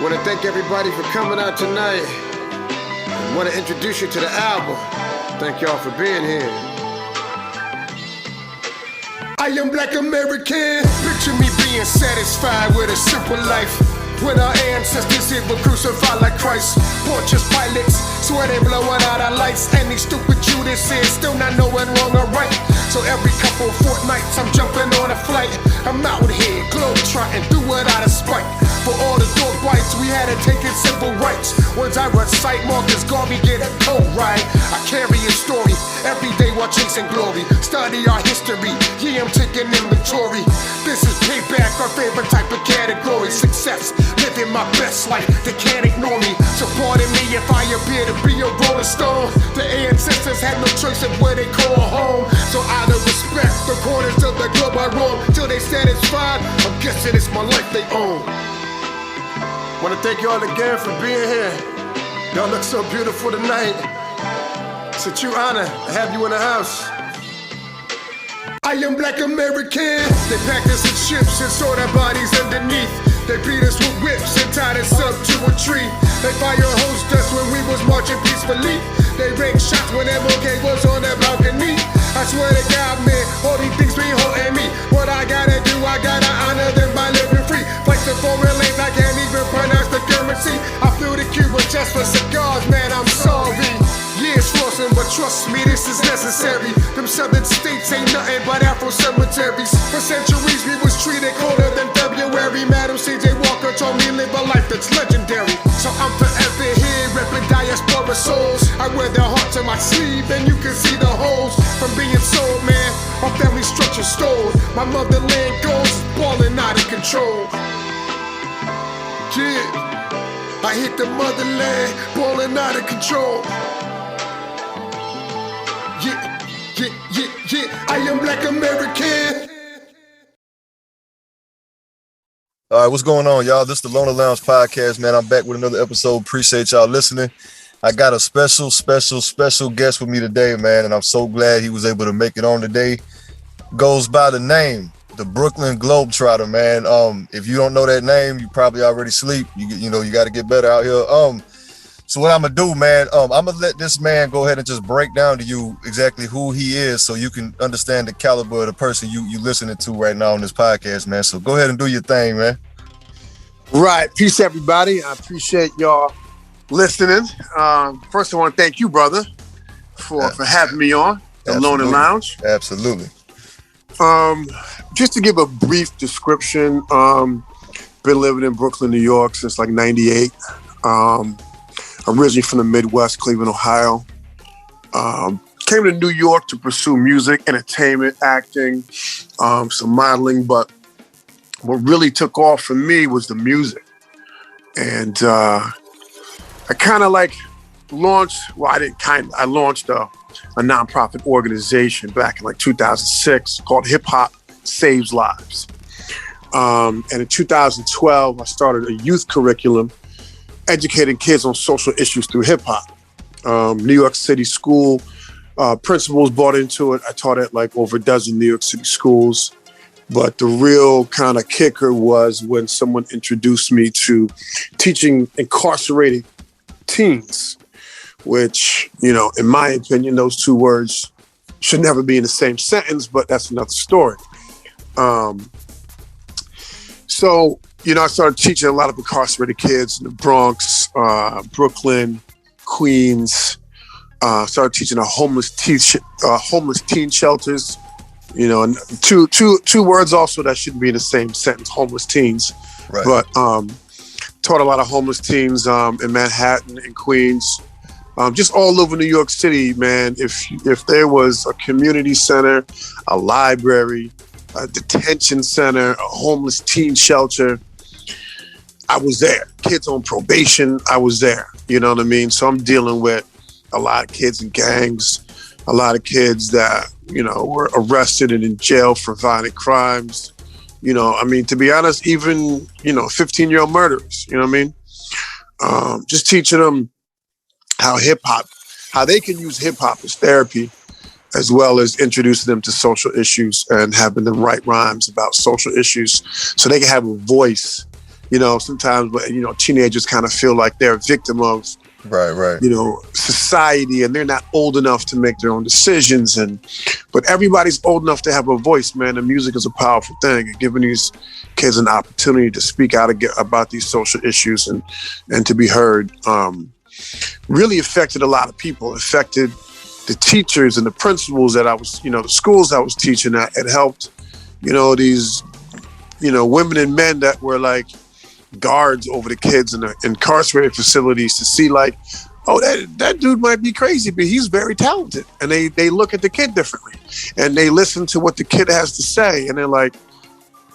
Want to thank everybody for coming out tonight. I want to introduce you to the album. Thank y'all for being here. I am Black American. Picture me being satisfied with a simple life. When our ancestors here were crucified like Christ. Pontius Pilates, swear they blowing out our lights. And these stupid Judases still not knowing wrong or right. So every couple fortnights I'm jumping on a flight. I'm out here, GlobeTrotting, do it out of spite. For all the dog bites, we had to take in civil rights. Once I recite Marcus Garvey, get a coat right. I carry a story, every day while chasing glory. Study our history, yeah, I'm taking inventory. This is payback, our favorite type of category. Success, living my best life, they can't ignore me. So pardon me if I appear to be a rolling stone. The ancestors had no choice of where they call home. So out of respect, the corners of the globe I roam. Till they satisfied, I'm guessing it's my life they own. Wanna thank y'all again for being here. Y'all look so beautiful tonight. It's a true honor to have you in the house. I am Black American. They packed us in ships and stored our bodies underneath. They beat us with whips and tied us up to a tree. They fire hosed us when we was marching peacefully. They ranked shots when MLK was on their balcony. I swear to God, man, all these things be holding me. What I gotta do, I gotta honor them by living free. Flights to foreign lanes, I can't even pronounce the currency. I flew to Cuba just for cigars, man, I'm sorry. Years flossing, but trust me, this is necessary. Them southern states ain't nothing but Afro cemeteries. For centuries, we was treated colder than February. Madam C.J. Walker told me live a life that's legendary. So I'm forever here, repping diaspora souls. I wear their hearts on my sleeve, and you can see the holes from being sold, man. Our family structure stole. My motherland goes balling out of control. Yeah, I hit the motherland, balling out of control. Yeah, I am Black American. All right, what's going on, y'all? This is the Loner Lounge podcast, man. I'm back with another episode. Appreciate y'all listening. I got a special guest with me today, man, and I'm so glad he was able to make it on today. Goes by the name, the Brooklyn GlobeTrotter, man. If you don't know that name, you probably already sleep. You know, you got to get better out here. So what I'm gonna do, man, I'm gonna let this man go ahead and just break down to you exactly who he is so you can understand the caliber of the person you listening to right now on this podcast, man. So go ahead and do your thing, man. Right. Peace, everybody. I appreciate y'all listening. First, I want to thank you, brother, for having me on the Loner Lounge. Absolutely. Just to give a brief description, been living in Brooklyn, New York since like 98. Originally from the Midwest, Cleveland, Ohio. Came to New York to pursue music, entertainment, acting, some modeling, but what really took off for me was the music. And I kind of like launched, I launched a nonprofit organization back in like 2006 called Hip Hop Saves Lives. And in 2012, I started a youth curriculum educating kids on social issues through hip hop. New York City school principals bought into it. I taught at like over a dozen New York City schools. But the real kind of kicker was when someone introduced me to teaching incarcerated teens, which, you know, in my opinion, those two words should never be in the same sentence, but that's another story. So, you know, I started teaching a lot of incarcerated kids in the Bronx, Brooklyn, Queens. Started teaching a homeless teen shelters. You know, and two words also that shouldn't be in the same sentence: homeless teens. Right. But taught a lot of homeless teens in Manhattan and Queens, just all over New York City, man. If there was a community center, a library, a detention center, a homeless teen shelter, I was there. Kids on probation, I was there. You know what I mean? So I'm dealing with a lot of kids in gangs, a lot of kids that, you know, were arrested and in jail for violent crimes. You know, I mean, to be honest, even, you know, 15-year-old murderers, you know what I mean? Just teaching them how they can use hip hop as therapy, as well as introducing them to social issues and having them write rhymes about social issues so they can have a voice sometimes, teenagers kind of feel like they're a victim of, right. society, and they're not old enough to make their own decisions. But everybody's old enough to have a voice, man. And music is a powerful thing, and giving these kids an opportunity to speak out about these social issues and to be heard, really affected a lot of people. Affected the teachers and the principals that I was, the schools I was teaching at. It helped, these, women and men that were like guards over the kids in the incarcerated facilities to see like, oh, that dude might be crazy, but he's very talented. And they look at the kid differently, and they listen to what the kid has to say, and they're like,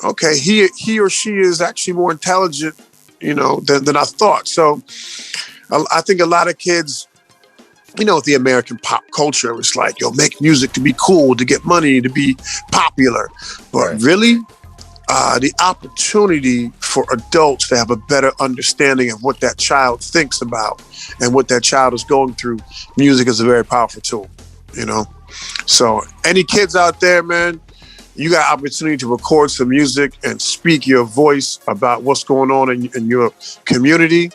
okay, he or she is actually more intelligent, than I thought. So I think a lot of kids, with the American pop culture, it's like, make music to be cool, to get money, to be popular. But really, the opportunity for adults to have a better understanding of what that child thinks about and what that child is going through, music is a very powerful tool, So any kids out there, man, you got opportunity to record some music and speak your voice about what's going on in your community.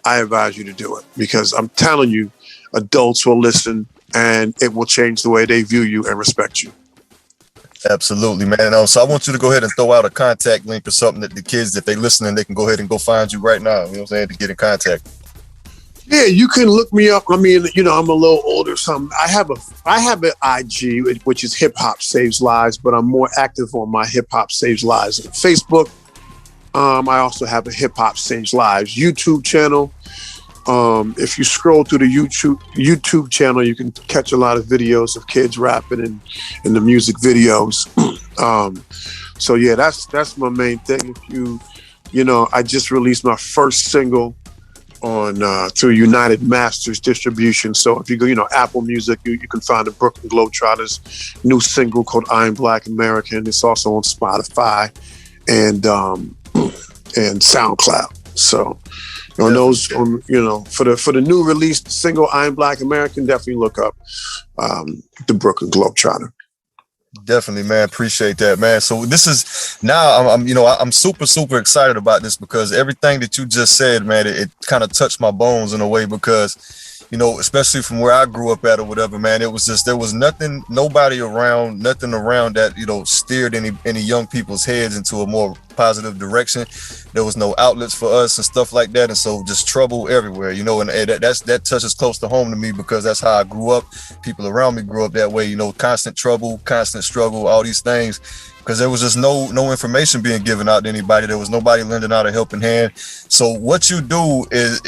I advise you to do it, because I'm telling you, adults will listen, and it will change the way they view you and respect you. Absolutely, man. So I want you to go ahead and throw out a contact link or something that the kids, if they listening, they can go ahead and go find you right now. You know what I'm saying? To get in contact. Yeah, you can look me up. I mean, I'm a little older, so I have an IG, which is Hip Hop Saves Lives, but I'm more active on my Hip Hop Saves Lives on Facebook. I also have a Hip Hop Saves Lives YouTube channel. If you scroll through the YouTube channel, you can catch a lot of videos of kids rapping and the music videos. So yeah, that's my main thing. If I just released my first single on through United Masters distribution. So if you go, Apple Music, you can find the Brooklyn GlobeTrotter's new single called "I'm Black American." It's also on Spotify and SoundCloud. So on those, for the new released single "I'm Black American," definitely look up the Brooklyn GlobeTrotter. Definitely, man. Appreciate that, man. So this is now I'm super excited about this, because everything that you just said, man, it kind of touched my bones in a way, because especially from where I grew up at or whatever, man, it was just, there was nothing around that, steered any young people's heads into a more positive direction. There was no outlets for us and stuff like that. And so just trouble everywhere, and that touches close to home to me, because that's how I grew up. People around me grew up that way, constant trouble, constant struggle, all these things, because there was just no information being given out to anybody. There was nobody lending out a helping hand. So what you do is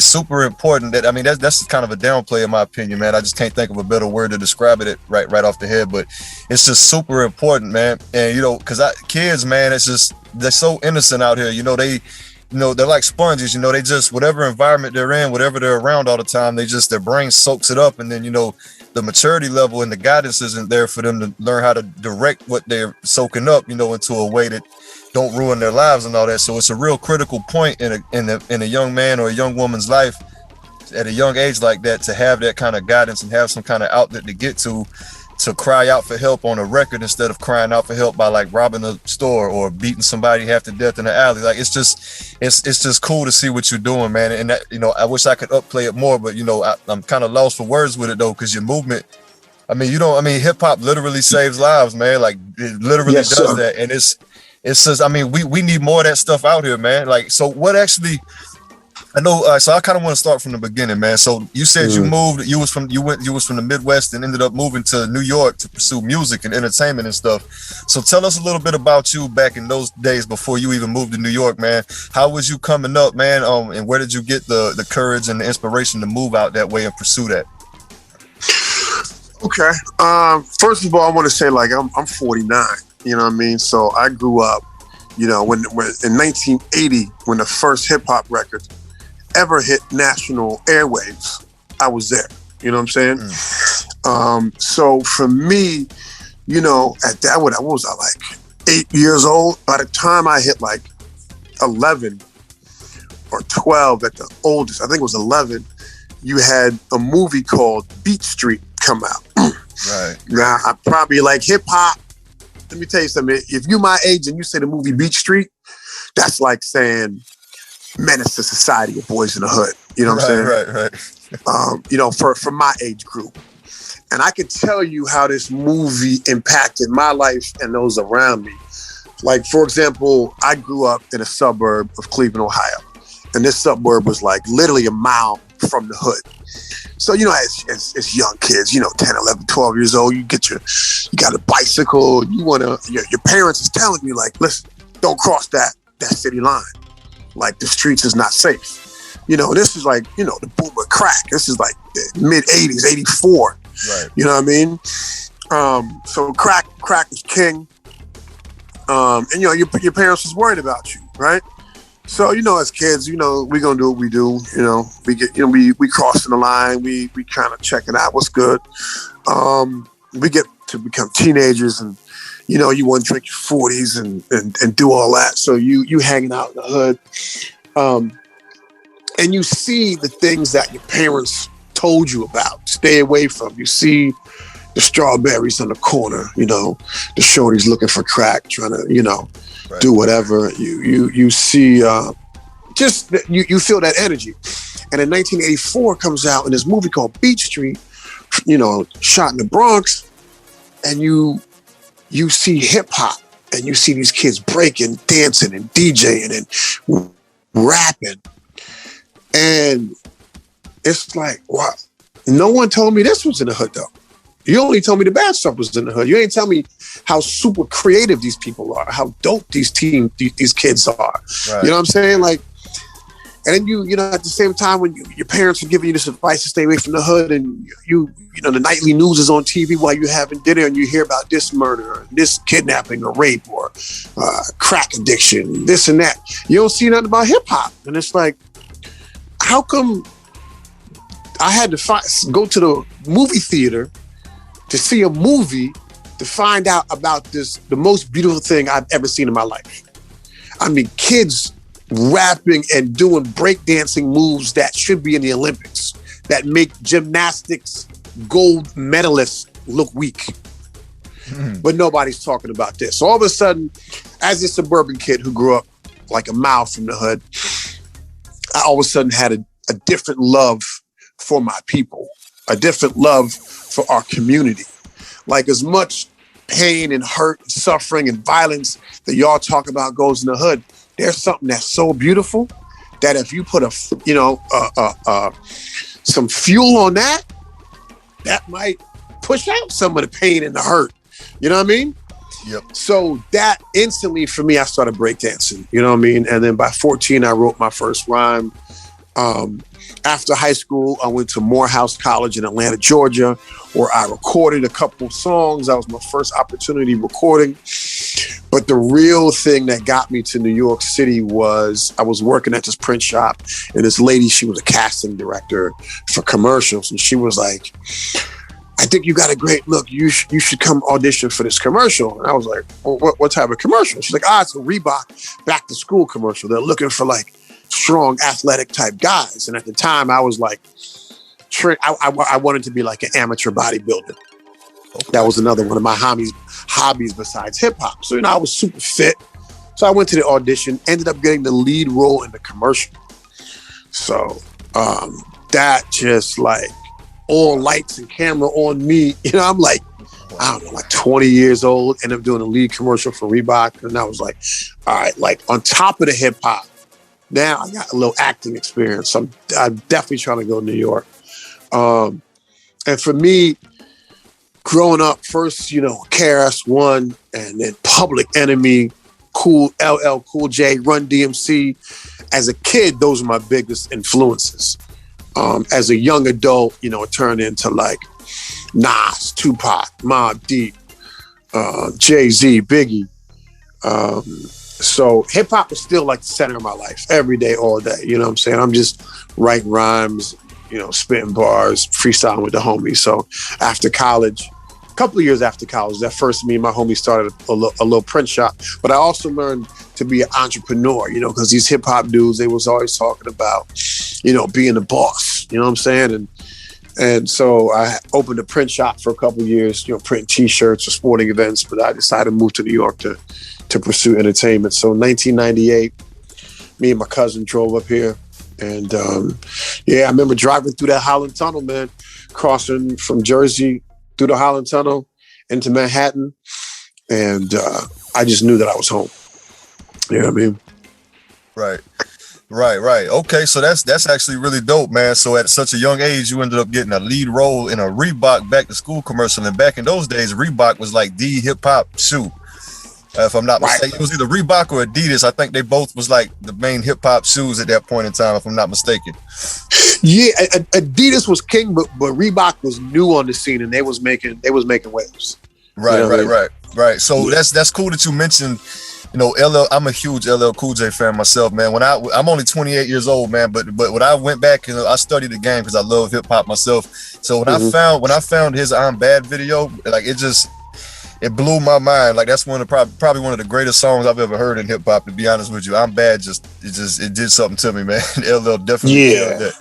super important. That's kind of a downplay in my opinion, man. I just can't think of a better word to describe it right off the head, but it's just super important, man. And because kids, man, it's just, they're so innocent out here. They're like sponges. They just, whatever environment they're in, whatever they're around all the time, their brain soaks it up, and then the maturity level and the guidance isn't there for them to learn how to direct what they're soaking up, into a way that don't ruin their lives and all that. So it's a real critical point in a young man or a young woman's life at a young age like that, to have that kind of guidance and have some kind of outlet to get to cry out for help on a record, instead of crying out for help by like robbing a store or beating somebody half to death in the alley. Like, it's just cool to see what you're doing, man. And that, I wish I could upplay it more, but I'm kind of lost for words with it though, because your movement, hip hop literally saves lives, man. Like, it literally does that. And it's just, we need more of that stuff out here, man. Like, so what actually, I know. So I kind of want to start from the beginning, man. So you said you moved. You was from the Midwest and ended up moving to New York to pursue music and entertainment and stuff. So tell us a little bit about you back in those days before you even moved to New York, man. How was you coming up, man? And where did you get the courage and the inspiration to move out that way and pursue that? Okay. First of all, I want to say, like, I'm 49. You know what I mean? So I grew up, when in 1980, when the first hip hop record ever hit national airwaves, I was there. You know what I'm saying? So for me, at that, what was I, like 8 years old? By the time I hit like 11 or 12 at the oldest, I think it was 11, you had a movie called Beat Street come out. Right. Now, I probably like hip hop. Let me tell you something. If you're my age and you say the movie Beat Street, That's like saying Menace to Society or Boys in the Hood. You know what I'm saying? Right. You know, for my age group. And I could tell you how this movie impacted my life and those around me. Like, for example, I grew up in a suburb of Cleveland, Ohio. And this suburb was like literally a mile from the hood. So, you know, as young kids, you know, 10, 11, 12 years old, you got a bicycle, your parents is telling you like, listen, don't cross that city line. Like, the streets is not safe. You know, this is like, you know, the boom of crack. This is like the mid 80s, 84. Right. You know what I mean? So crack is king. And you know, your parents was worried about you, right? So, you know, as kids, you know, we gonna do what we do. You know, we crossing the line. We kind of checking out what's good. We get to become teenagers, and you know, you want to drink your 40s and do all that. So you hanging out in the hood, and you see the things that your parents told you about. Stay away from. You see the strawberries on the corner. You know, the shorties looking for crack, trying to, you know, do whatever. You see, just you feel that energy. And in 1984 comes out in this movie called Beat Street, you know, shot in the Bronx, and you see hip hop, and you see these kids breaking, dancing, and DJing and rapping, and it's like, wow, no one told me this was in the hood though. You only told me the bad stuff was in the hood. You ain't tell me how super creative these people are, how dope these kids are. Right. You know what I'm saying? Like, and then you know, at the same time when your parents are giving you this advice to stay away from the hood, and you know, the nightly news is on TV while you're having dinner, and you hear about this murder, or this kidnapping, or rape, or crack addiction, this and that. You don't see nothing about hip hop, and it's like, how come I had to go to the movie theater to see a movie to find out about the most beautiful thing I've ever seen in my life? I mean, kids rapping and doing breakdancing moves that should be in the Olympics, that make gymnastics gold medalists look weak. But nobody's talking about this. So all of a sudden, as a suburban kid who grew up like a mile from the hood, I all of a sudden had a different love for my people, a different love for our community. Like, as much pain and hurt, and suffering and violence that y'all talk about goes in the hood, there's something that's so beautiful that if you put some fuel on that might push out some of the pain and the hurt. You know what I mean? Yep. So that instantly for me, I started breakdancing. You know what I mean? And then by 14, I wrote my first rhyme. After high school, I went to Morehouse College in Atlanta, Georgia, where I recorded a couple songs. That was my first opportunity recording. But the real thing that got me to New York City was I was working at this print shop, and this lady, she was a casting director for commercials. And she was like, I think you got a great look. You should come audition for this commercial. And I was like, well, what type of commercial? She's like, it's a Reebok back to school commercial. They're looking for like strong athletic type guys. And at the time I was like, I wanted to be like an amateur bodybuilder. Okay. That was another one of my hobbies besides hip hop. So, you know, I was super fit. So I went to the audition, ended up getting the lead role in the commercial. So that just like all lights and camera on me. You know, I'm like, I don't know, like 20 years old, ended up doing a lead commercial for Reebok. And I was like, all right, like on top of the hip hop, now I got a little acting experience. So I'm definitely trying to go to New York. And for me, growing up, first, you know, KRS-One, and then Public Enemy, LL Cool J, Run DMC. As a kid, those were my biggest influences. As a young adult, you know, it turned into like Nas, Tupac, Mobb Deep, Jay-Z, Biggie. So hip hop is still like the center of my life, every day, all day. You know what I'm saying? I'm just writing rhymes, you know, spitting bars, freestyling with the homies. So after college, a couple of years after college, that first me and my homie started a little print shop. But I also learned to be an entrepreneur, you know, because these hip hop dudes, they was always talking about, you know, being the boss, you know what I'm saying? And And so I opened a print shop for a couple of years, printing T-shirts or sporting events. But I decided to move to New York to pursue entertainment. So in 1998, me and my cousin drove up here. And I remember driving through that Holland Tunnel, man, crossing from Jersey through the Holland Tunnel into Manhattan. And I just knew that I was home. You know what I mean? Right. Okay, so that's actually really dope, man. So at such a young age, you ended up getting a lead role in a Reebok back to school commercial. And back in those days, Reebok was like the hip hop shoe. If I'm not mistaken, it was either Reebok or Adidas. I think they both was like the main hip hop shoes at that point in time, if I'm not mistaken. Yeah, Adidas was king, but Reebok was new on the scene, and they was making waves. Right. So that's cool that you mentioned. LL. I'm a huge LL Cool J fan myself, man. I'm only 28 years old, man, but when I went back and I studied the game because I love hip hop myself. So when I found his "I'm Bad" video, like it blew my mind. Like that's probably one of the greatest songs I've ever heard in hip hop. To be honest with you, "I'm Bad" it did something to me, man. LL definitely killed that.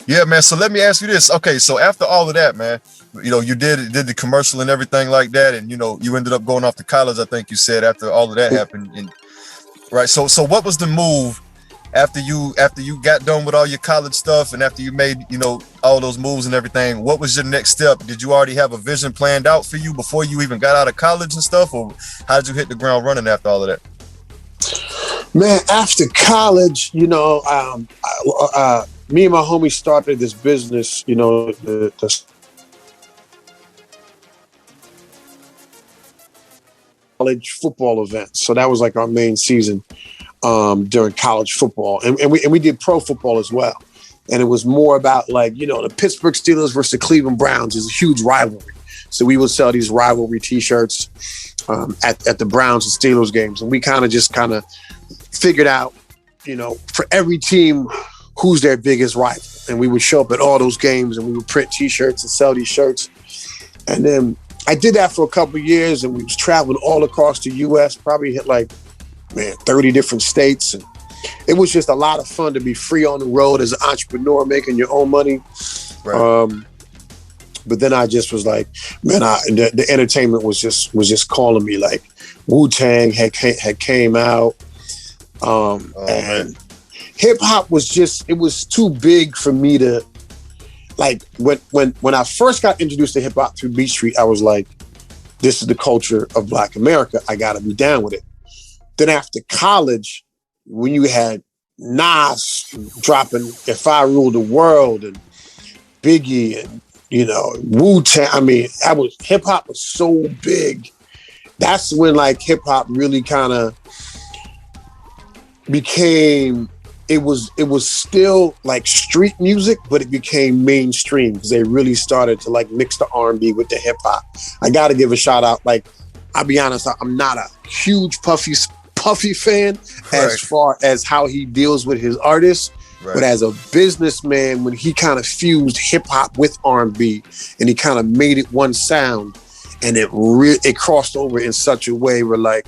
Yeah, man. So let me ask you this. Okay, so after all of that, man, you did the commercial and everything like that, and you ended up going off to college. I think you said after all of that happened, and right. So what was the move after you got done with all your college stuff, and after you made all those moves and everything? What was your next step? Did you already have a vision planned out for you before you even got out of college and stuff, or how did you hit the ground running after all of that? Man, after college, me and my homie started this business, the college football events. So that was like our main season during college football. And we did pro football as well. And it was more about like, the Pittsburgh Steelers versus the Cleveland Browns is a huge rivalry. So we would sell these rivalry T-shirts at the Browns and Steelers games. And we kind of figured out, for every team, who's their biggest rival. And we would show up at all those games and we would print T-shirts and sell these shirts. And then I did that for a couple of years, and we was traveling all across the U.S., probably hit 30 different states. And it was just a lot of fun to be free on the road as an entrepreneur, making your own money. Right. But then I just was like, man, the entertainment was just calling me. Like Wu-Tang had came out. And hip hop was it was too big for me to, like, when I first got introduced to hip hop through Beat Street, I was like, this is the culture of Black America. I got to be down with it. Then after college, when you had Nas dropping If I Ruled the World and Biggie and, Wu-Tang, I mean, hip hop was so big. That's when like hip hop really kind of became, it was still like street music, but it became mainstream because they really started to like mix the R&B with the hip hop. I got to give a shout out. Like, I'll be honest, I'm not a huge Puffy fan as far as how he deals with his artists. Right. But as a businessman, when he kind of fused hip hop with R&B and he kind of made it one sound, and it crossed over in such a way where, like,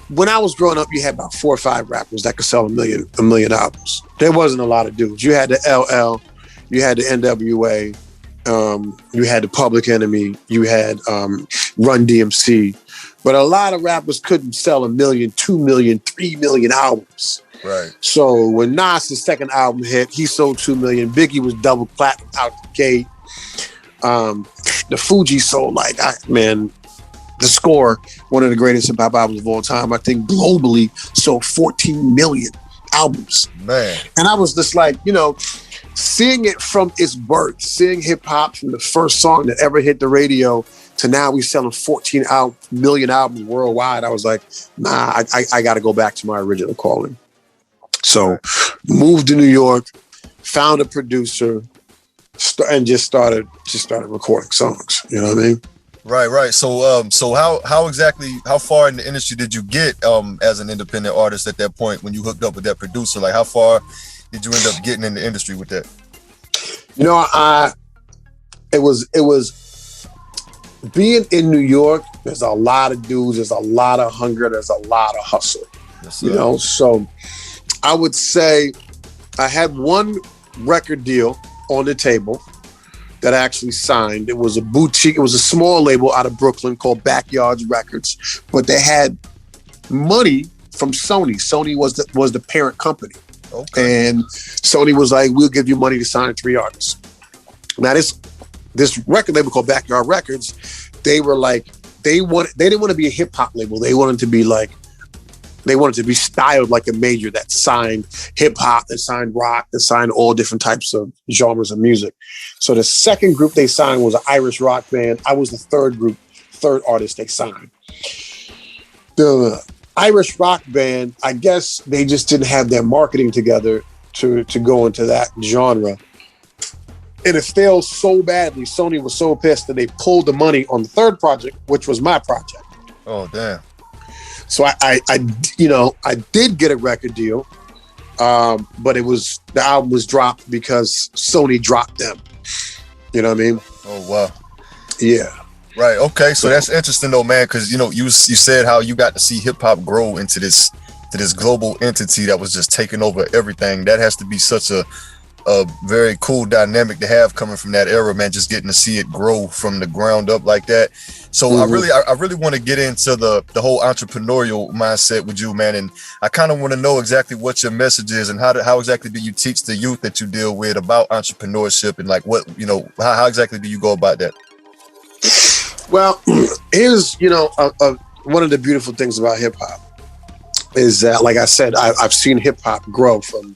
when I was growing up, you had about 4 or 5 rappers that could sell a million albums. There wasn't a lot of dudes. You had the LL, you had the NWA, you had the Public Enemy, you had Run DMC, but a lot of rappers couldn't sell 1 million, 2 million, 3 million albums. Right. So when Nas' second album hit, he sold 2 million. Biggie was double platinum out the gate. The Fugees sold The Score, one of the greatest hip hop albums of all time, I think globally sold 14 million albums. Man. And I was just like, seeing it from its birth, seeing hip hop from the first song that ever hit the radio to now we selling 14 million albums worldwide. I was like, nah, I got to go back to my original calling. So moved to New York, found a producer, and just started recording songs. You know what I mean? Right. So how far in the industry did you get as an independent artist at that point when you hooked up with that producer? Like, how far did you end up getting in the industry with that? It was being in New York. There's a lot of dudes. There's a lot of hunger. There's a lot of hustle. Yes, so I would say I had one record deal on the table that actually signed. It was a boutique. It was a small label out of Brooklyn called Backyards Records, but they had money from Sony. Sony was the parent company. Okay. And Sony was like, we'll give you money to sign 3 artists. Now this record label called Backyard Records, they were like, they didn't want to be a hip hop label. They wanted to be styled like a major that signed hip hop, that signed rock, that signed all different types of genres of music. So the second group they signed was an Irish rock band. I was the third artist they signed. The Irish rock band, I guess they just didn't have their marketing together to go into that genre. And it failed so badly. Sony was so pissed that they pulled the money on the third project, which was my project. Oh, damn. So I did get a record deal, but the album was dropped because Sony dropped them. You know what I mean? Oh, wow. Yeah. Right. Okay. So that's interesting though, man, because you said how you got to see hip hop grow into this global entity that was just taking over everything. That has to be such a very cool dynamic to have coming from that era, man, just getting to see it grow from the ground up like that. So I really want to get into the whole entrepreneurial mindset with you, man. And I kind of want to know exactly what your message is and how exactly do you teach the youth that you deal with about entrepreneurship and like what, how exactly do you go about that? Well, here's, one of the beautiful things about hip hop is that, like I said, I've seen hip hop grow from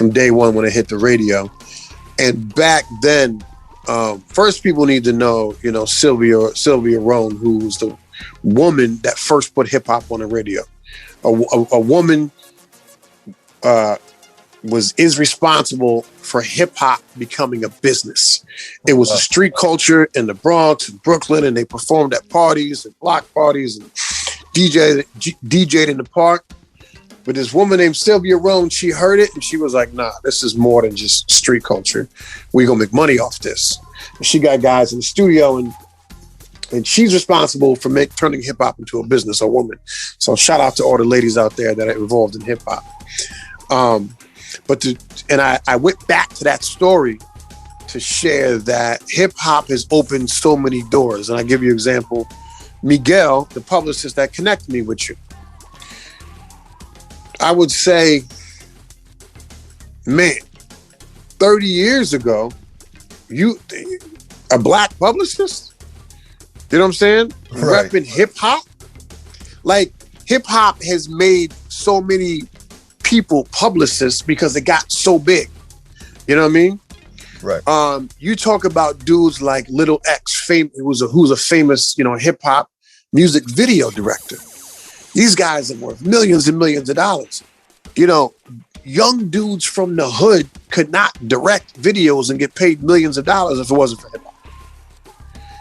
day one when it hit the radio. And back then, first people need to know, Sylvia Rhone, who was the woman that first put hip hop on the radio. A woman is responsible for hip hop becoming a business. It was a street culture in the Bronx and Brooklyn, and they performed at parties and block parties and DJ'd in the park. But this woman named Sylvia Rhone, she heard it and she was like, nah, this is more than just street culture. We're gonna make money off this. And she got guys in the studio and she's responsible for turning hip hop into a business, a woman. So shout out to all the ladies out there that are involved in hip hop. I went back to that story to share that hip hop has opened so many doors. And I give you an example. Miguel, the publicist that connected me with you, I would say, man, 30 years ago, a black publicist, you know what I'm saying? Right. Repping hip hop. Like hip hop has made so many people publicists because it got so big. You know what I mean? Right. You talk about dudes like Little X, who's a famous, hip hop music video director. These guys are worth millions and millions of dollars. Young dudes from the hood could not direct videos and get paid millions of dollars if it wasn't for hip hop.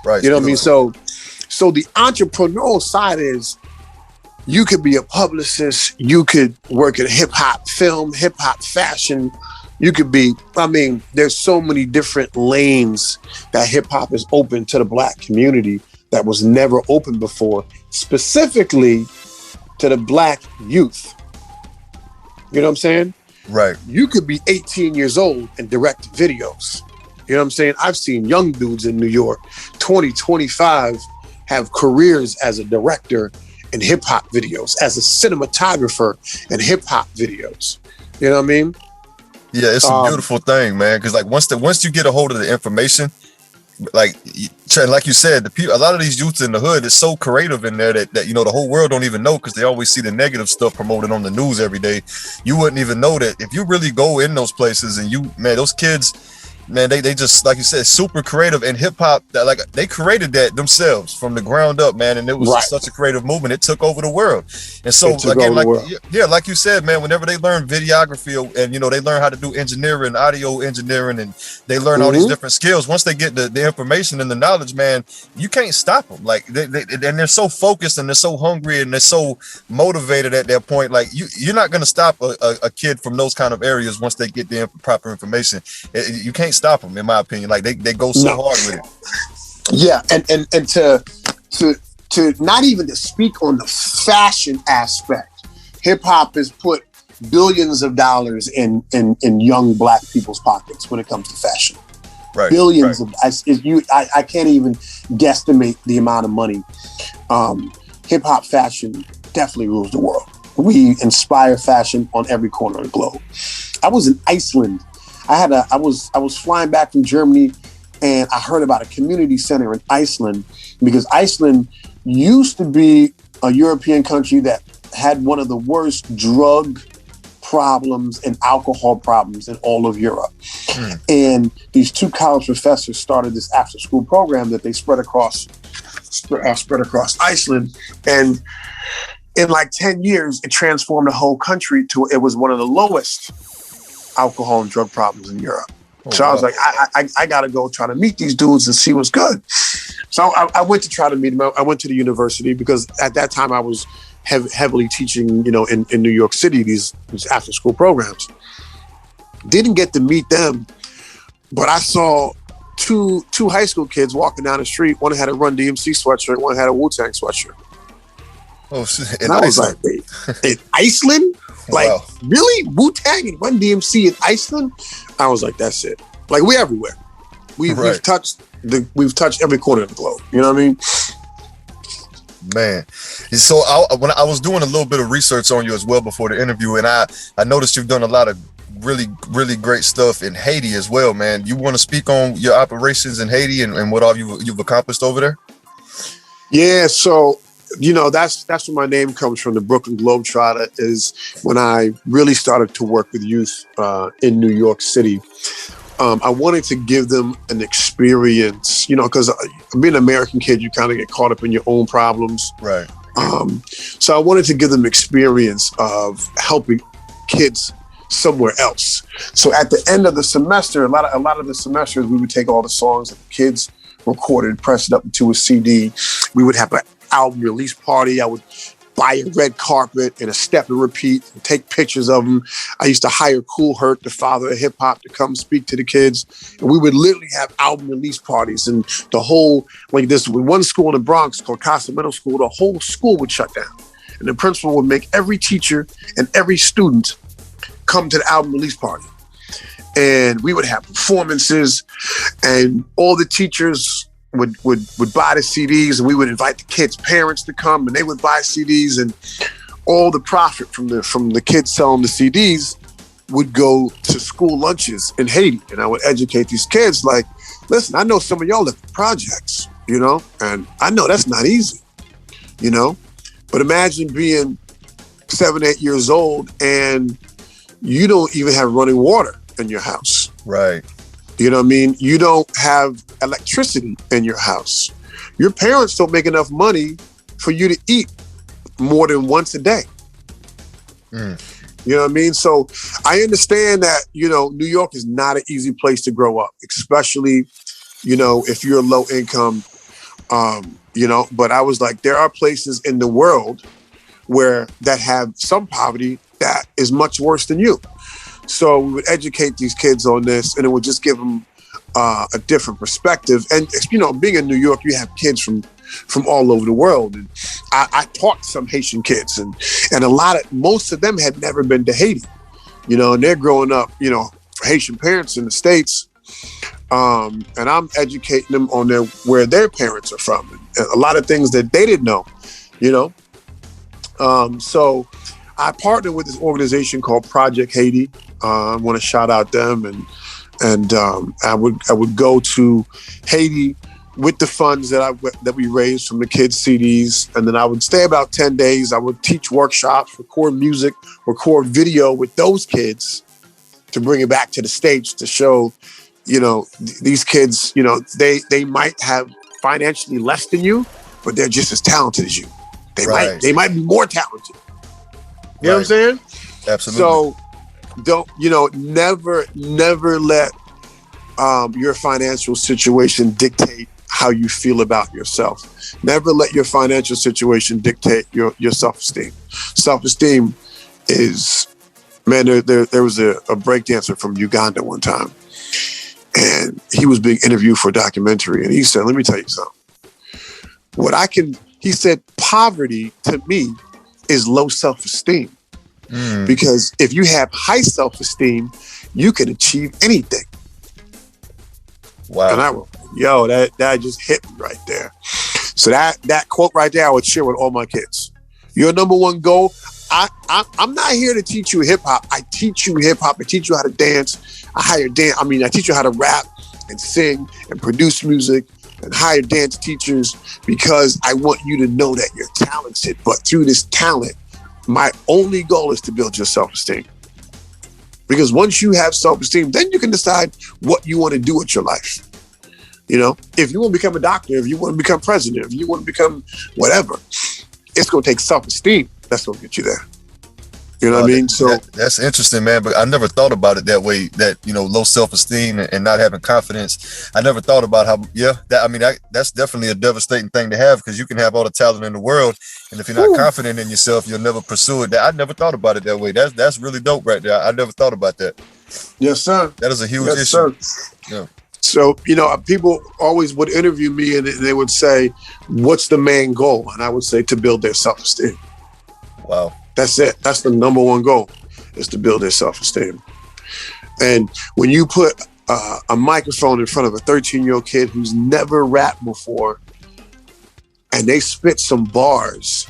Right. You know what I mean? So the entrepreneurial side is you could be a publicist, you could work in hip hop film, hip hop fashion. You could be, there's so many different lanes that hip hop is open to the black community that was never open before, specifically to the black youth. You know what I'm saying? Right. You could be 18 years old and direct videos. You know what I'm saying? I've seen young dudes in New York, 20, 25, have careers as a director in hip hop videos, as a cinematographer in hip hop videos. You know what I mean? Yeah, it's a beautiful thing, man. Because like once you get a hold of the information, like you said, a lot of these youths in the hood is so creative in there that the whole world don't even know because they always see the negative stuff promoted on the news every day. You wouldn't even know that if you really go in those places and those kids, man, they just, like you said, super creative. And hip hop, like they created that themselves from the ground up, man. And it was such a creative movement. It took over the world. And so again, like you said, man, whenever they learn videography and they learn how to do engineering, audio engineering, and they learn all these different skills. Once they get the information and the knowledge, man, you can't stop them. Like they're so focused and they're so hungry and they're so motivated at that point. Like you're not going to stop a kid from those kind of areas once they get the proper information. You can't stop them, in my opinion. Like they go so hard with it. Yeah, and to not even to speak on the fashion aspect, hip hop has put billions of dollars in young black people's pockets when it comes to fashion. billions of. I can't even guesstimate the amount of money. Hip hop fashion definitely rules the world. We inspire fashion on every corner of the globe. I was in Iceland. I was flying back from Germany, and I heard about a community center in Iceland, because Iceland used to be a European country that had one of the worst drug problems and alcohol problems in all of Europe. And these two college professors started this after school program that they spread across Iceland. And in like 10 years, it transformed the whole country to, it was one of the lowest alcohol and drug problems in Europe. So I was like, I got to go try to meet these dudes and see what's good. So I went to try to meet them. I went to the university because at that time I was heavily teaching, in New York City, these after school programs. Didn't get to meet them, but I saw two high school kids walking down the street. One had a Run DMC sweatshirt, one had a Wu-Tang sweatshirt. Oh, shit. And I was like, wait, in Iceland? Like, wow. Really? Wu-Tang and Run DMC in Iceland? I was like, that's it. Like, we're everywhere. We've touched every corner of the globe. You know what I mean? Man. So when I was doing a little bit of research on you as well before the interview, and I noticed you've done a lot of really, really great stuff in Haiti as well, man. You want to speak on your operations in Haiti and what all you've accomplished over there? Yeah, so that's where my name comes from. The Brooklyn GlobeTrotter is when I really started to work with youth in New York City. I wanted to give them an experience, because being an American kid, you kind of get caught up in your own problems. Right. So I wanted to give them experience of helping kids somewhere else. So at the end of the semester, a lot of the semesters, we would take all the songs that the kids recorded, press it up into a CD. We would have an album release party. I would buy a red carpet and a step and repeat and take pictures of them. I used to hire Kool Herc, the father of hip hop, to come speak to the kids. And we would literally have album release parties, and the whole, like this, with one school in the Bronx called Casa Middle School, the whole school would shut down. And the principal would make every teacher and every student come to the album release party. And we would have performances, and all the teachers would buy the CDs, and we would invite the kids' parents to come, and they would buy CDs, and all the profit from the kids selling the CDs would go to school lunches in Haiti. And I would educate these kids like, listen, I know some of y'all live in projects, and I know that's not easy, but imagine being 7, 8 years old and you don't even have running water in your house. Right. You know what I mean? You don't have electricity in your house. Your parents don't make enough money for you to eat more than once a day. You know what I mean? So I understand that, New York is not an easy place to grow up, especially, if you're low income, but I was like, there are places in the world that have some poverty that is much worse than you. So we would educate these kids on this, and it would just give them a different perspective. And, being in New York, you have kids from all over the world. And I taught some Haitian kids, and most of them had never been to Haiti, and they're growing up, Haitian parents in the States. And I'm educating them on where their parents are from, and a lot of things that they didn't know, So I partnered with this organization called Project Haiti. I want to shout out them, and I would go to Haiti with the funds that we raised from the kids' CDs, and then I would stay about 10 days. I would teach workshops, record music, record video with those kids to bring it back to the States to show, these kids, they might have financially less than you, but they're just as talented as you. They might be more talented. You know what I'm saying? Absolutely. So don't, never let your financial situation dictate how you feel about yourself. Never let your financial situation dictate your self-esteem. Self-esteem is, man, there was a breakdancer from Uganda one time, and he was being interviewed for a documentary, and he said, let me tell you something. He said, poverty to me is low self-esteem. Because if you have high self-esteem, you can achieve anything. And Wow. I was, yo, that just hit me right there. So that quote right there, I would share with all my kids. Your number one goal. I'm not here to teach you hip hop. I teach you hip hop. I teach you how to dance. I teach you how to rap and sing and produce music and hire dance teachers because I want you to know that you're talented. But through this talent, my only goal is to build your self-esteem. Because once you have self-esteem, then you can decide what you want to do with your life. You know, if you want to become a doctor, if you want to become president, if you want to become whatever, it's going to take self-esteem. That's going to get you there. You know what I mean? So that's interesting, man. But I never thought about it that way. That, you know, low self-esteem and not having confidence. I never thought about how. That's definitely a devastating thing to have, because you can have all the talent in the world, and if you're not confident in yourself, you'll never pursue it. I never thought about it that way. That's really dope right there. I never thought about that. Yes, sir. That is a huge Yes, issue. Sir. Yeah. So, you know, people always would interview me and they would say, what's the main goal? And I would say to build their self-esteem. Wow. That's it. That's the number one goal, is to build their self-esteem. And when you put a microphone in front of a 13-year-old kid who's never rapped before, and they spit some bars,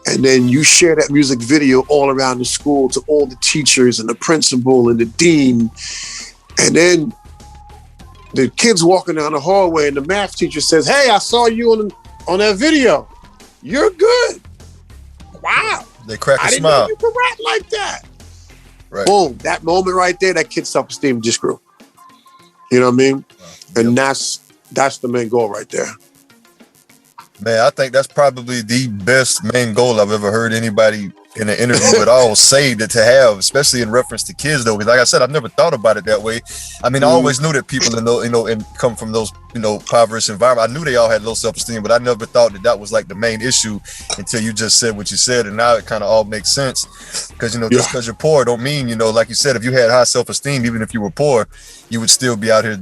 and then you share that music video all around the school to all the teachers and the principal and the dean, and then the kid's walking down the hallway and the math teacher says, hey, I saw you on that video. You're good. Wow. They crack a I didn't smile. know you could rap like that. Right. Boom. That moment right there, that kid's self-esteem just grew. You know what I mean? And that's the main goal right there. Man, I think that's probably the best main goal I've ever heard anybody in an interview at all say that to have, especially in reference to kids, though. Because like I said, I've never thought about it that way. I mean, I always knew that people in those, and come from those, impoverished environment. I knew they all had low self-esteem, but I never thought that was like the main issue until you just said what you said, and now it kind of all makes sense. Because just because you're poor don't mean, like you said, if you had high self-esteem, even if you were poor, you would still be out here,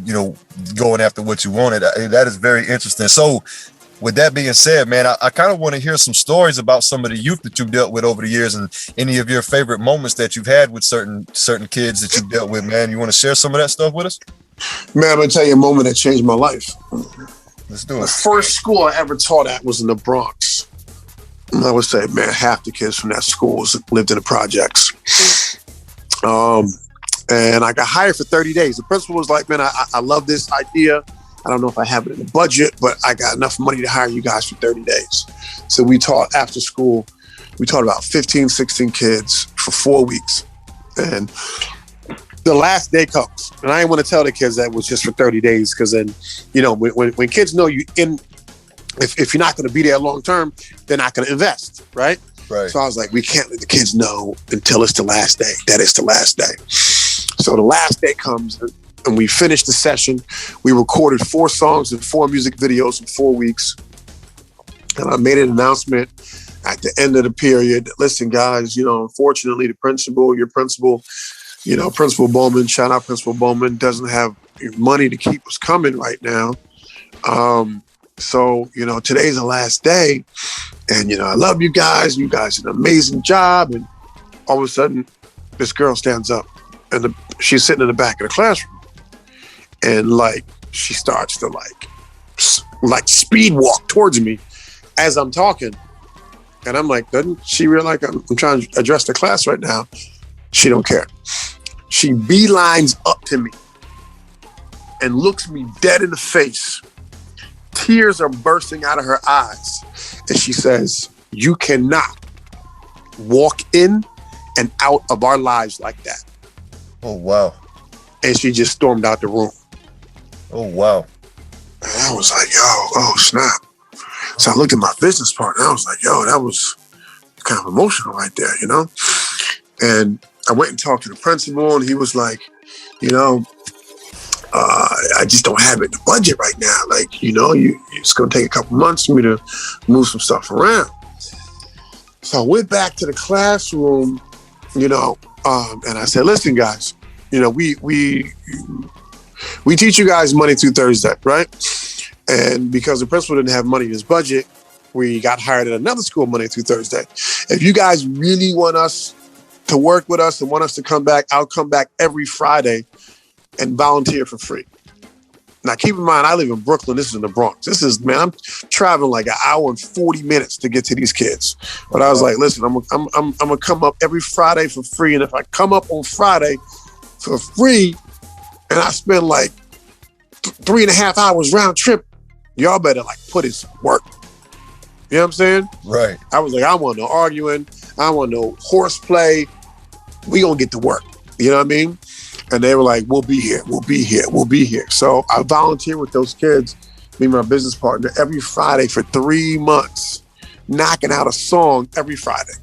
going after what you wanted. That is very interesting. So, with that being said, man, I kind of want to hear some stories about some of the youth that you've dealt with over the years, and any of your favorite moments that you've had with certain kids that you've dealt with, man. You want to share some of that stuff with us? Man, I'm going to tell you a moment that changed my life. Let's do it. The first school I ever taught at was in the Bronx. And I would say, man, half the kids from that school lived in the projects. And I got hired for 30 days. The principal was like, man, I love this idea. I don't know if I have it in the budget, but I got enough money to hire you guys for 30 days. So we taught after school. We taught about 15, 16 kids for 4 weeks. And the last day comes. And I didn't want to tell the kids that it was just for 30 days, because then, when kids know if you're not going to be there long term, they're not going to invest, right? Right. So I was like, we can't let the kids know until it's the last day. That is the last day. So the last day comes, and we finished the session. We recorded 4 songs and 4 music videos in 4 weeks. And I made an announcement at the end of the period. Listen, guys, unfortunately, Principal Bowman, shout out Principal Bowman, doesn't have money to keep us coming right now. So, today's the last day. And, I love you guys. You guys did an amazing job. And all of a sudden, this girl stands up, and she's sitting in the back of the classroom. And she starts to speed walk towards me as I'm talking. And I'm like, doesn't she realize I'm trying to address the class right now? She don't care. She beelines up to me and looks me dead in the face. Tears are bursting out of her eyes. And she says, you cannot walk in and out of our lives like that. Oh, wow. And she just stormed out the room. Oh, wow. And I was like, oh, snap. So I looked at my business partner. I was like, that was kind of emotional right there, And I went and talked to the principal, and he was like, I just don't have it in the budget right now. It's going to take a couple months for me to move some stuff around. So I went back to the classroom, and I said, listen, guys, we teach you guys Monday through Thursday, right? And because the principal didn't have money in his budget, we got hired at another school Monday through Thursday. If you guys really want us to work with us and want us to come back, I'll come back every Friday and volunteer for free. Now, keep in mind, I live in Brooklyn. This is in the Bronx. This is, man, I'm traveling like an hour and 40 minutes to get to these kids. But I was like, listen, I'm gonna come up every Friday for free. And if I come up on Friday for free and I spend like 3.5 hours round trip, y'all better like put in some work. You know what I'm saying? Right. I was like, I want no arguing. I want no horseplay. We gonna get to work. You know what I mean? And they were like, we'll be here. We'll be here. We'll be here. So I volunteered with those kids, me and my business partner, every Friday for 3 months, knocking out a song every Friday.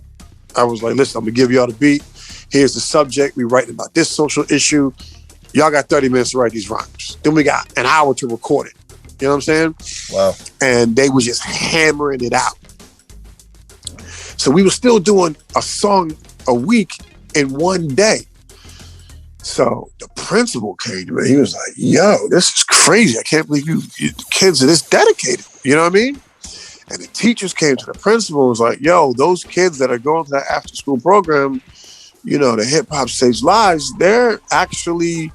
I was like, listen, I'm gonna give y'all the beat. Here's the subject. We writing about this social issue. Y'all got 30 minutes to write these rhymes. Then we got an hour to record it. You know what I'm saying? Wow. And they was just hammering it out. So we were still doing a song a week in one day. So the principal came to me. He was like, yo, this is crazy. I can't believe you kids are this dedicated. You know what I mean? And the teachers came to the principal and was like, yo, those kids that are going to that after school program, you know, the hip hop saves lives, they're actually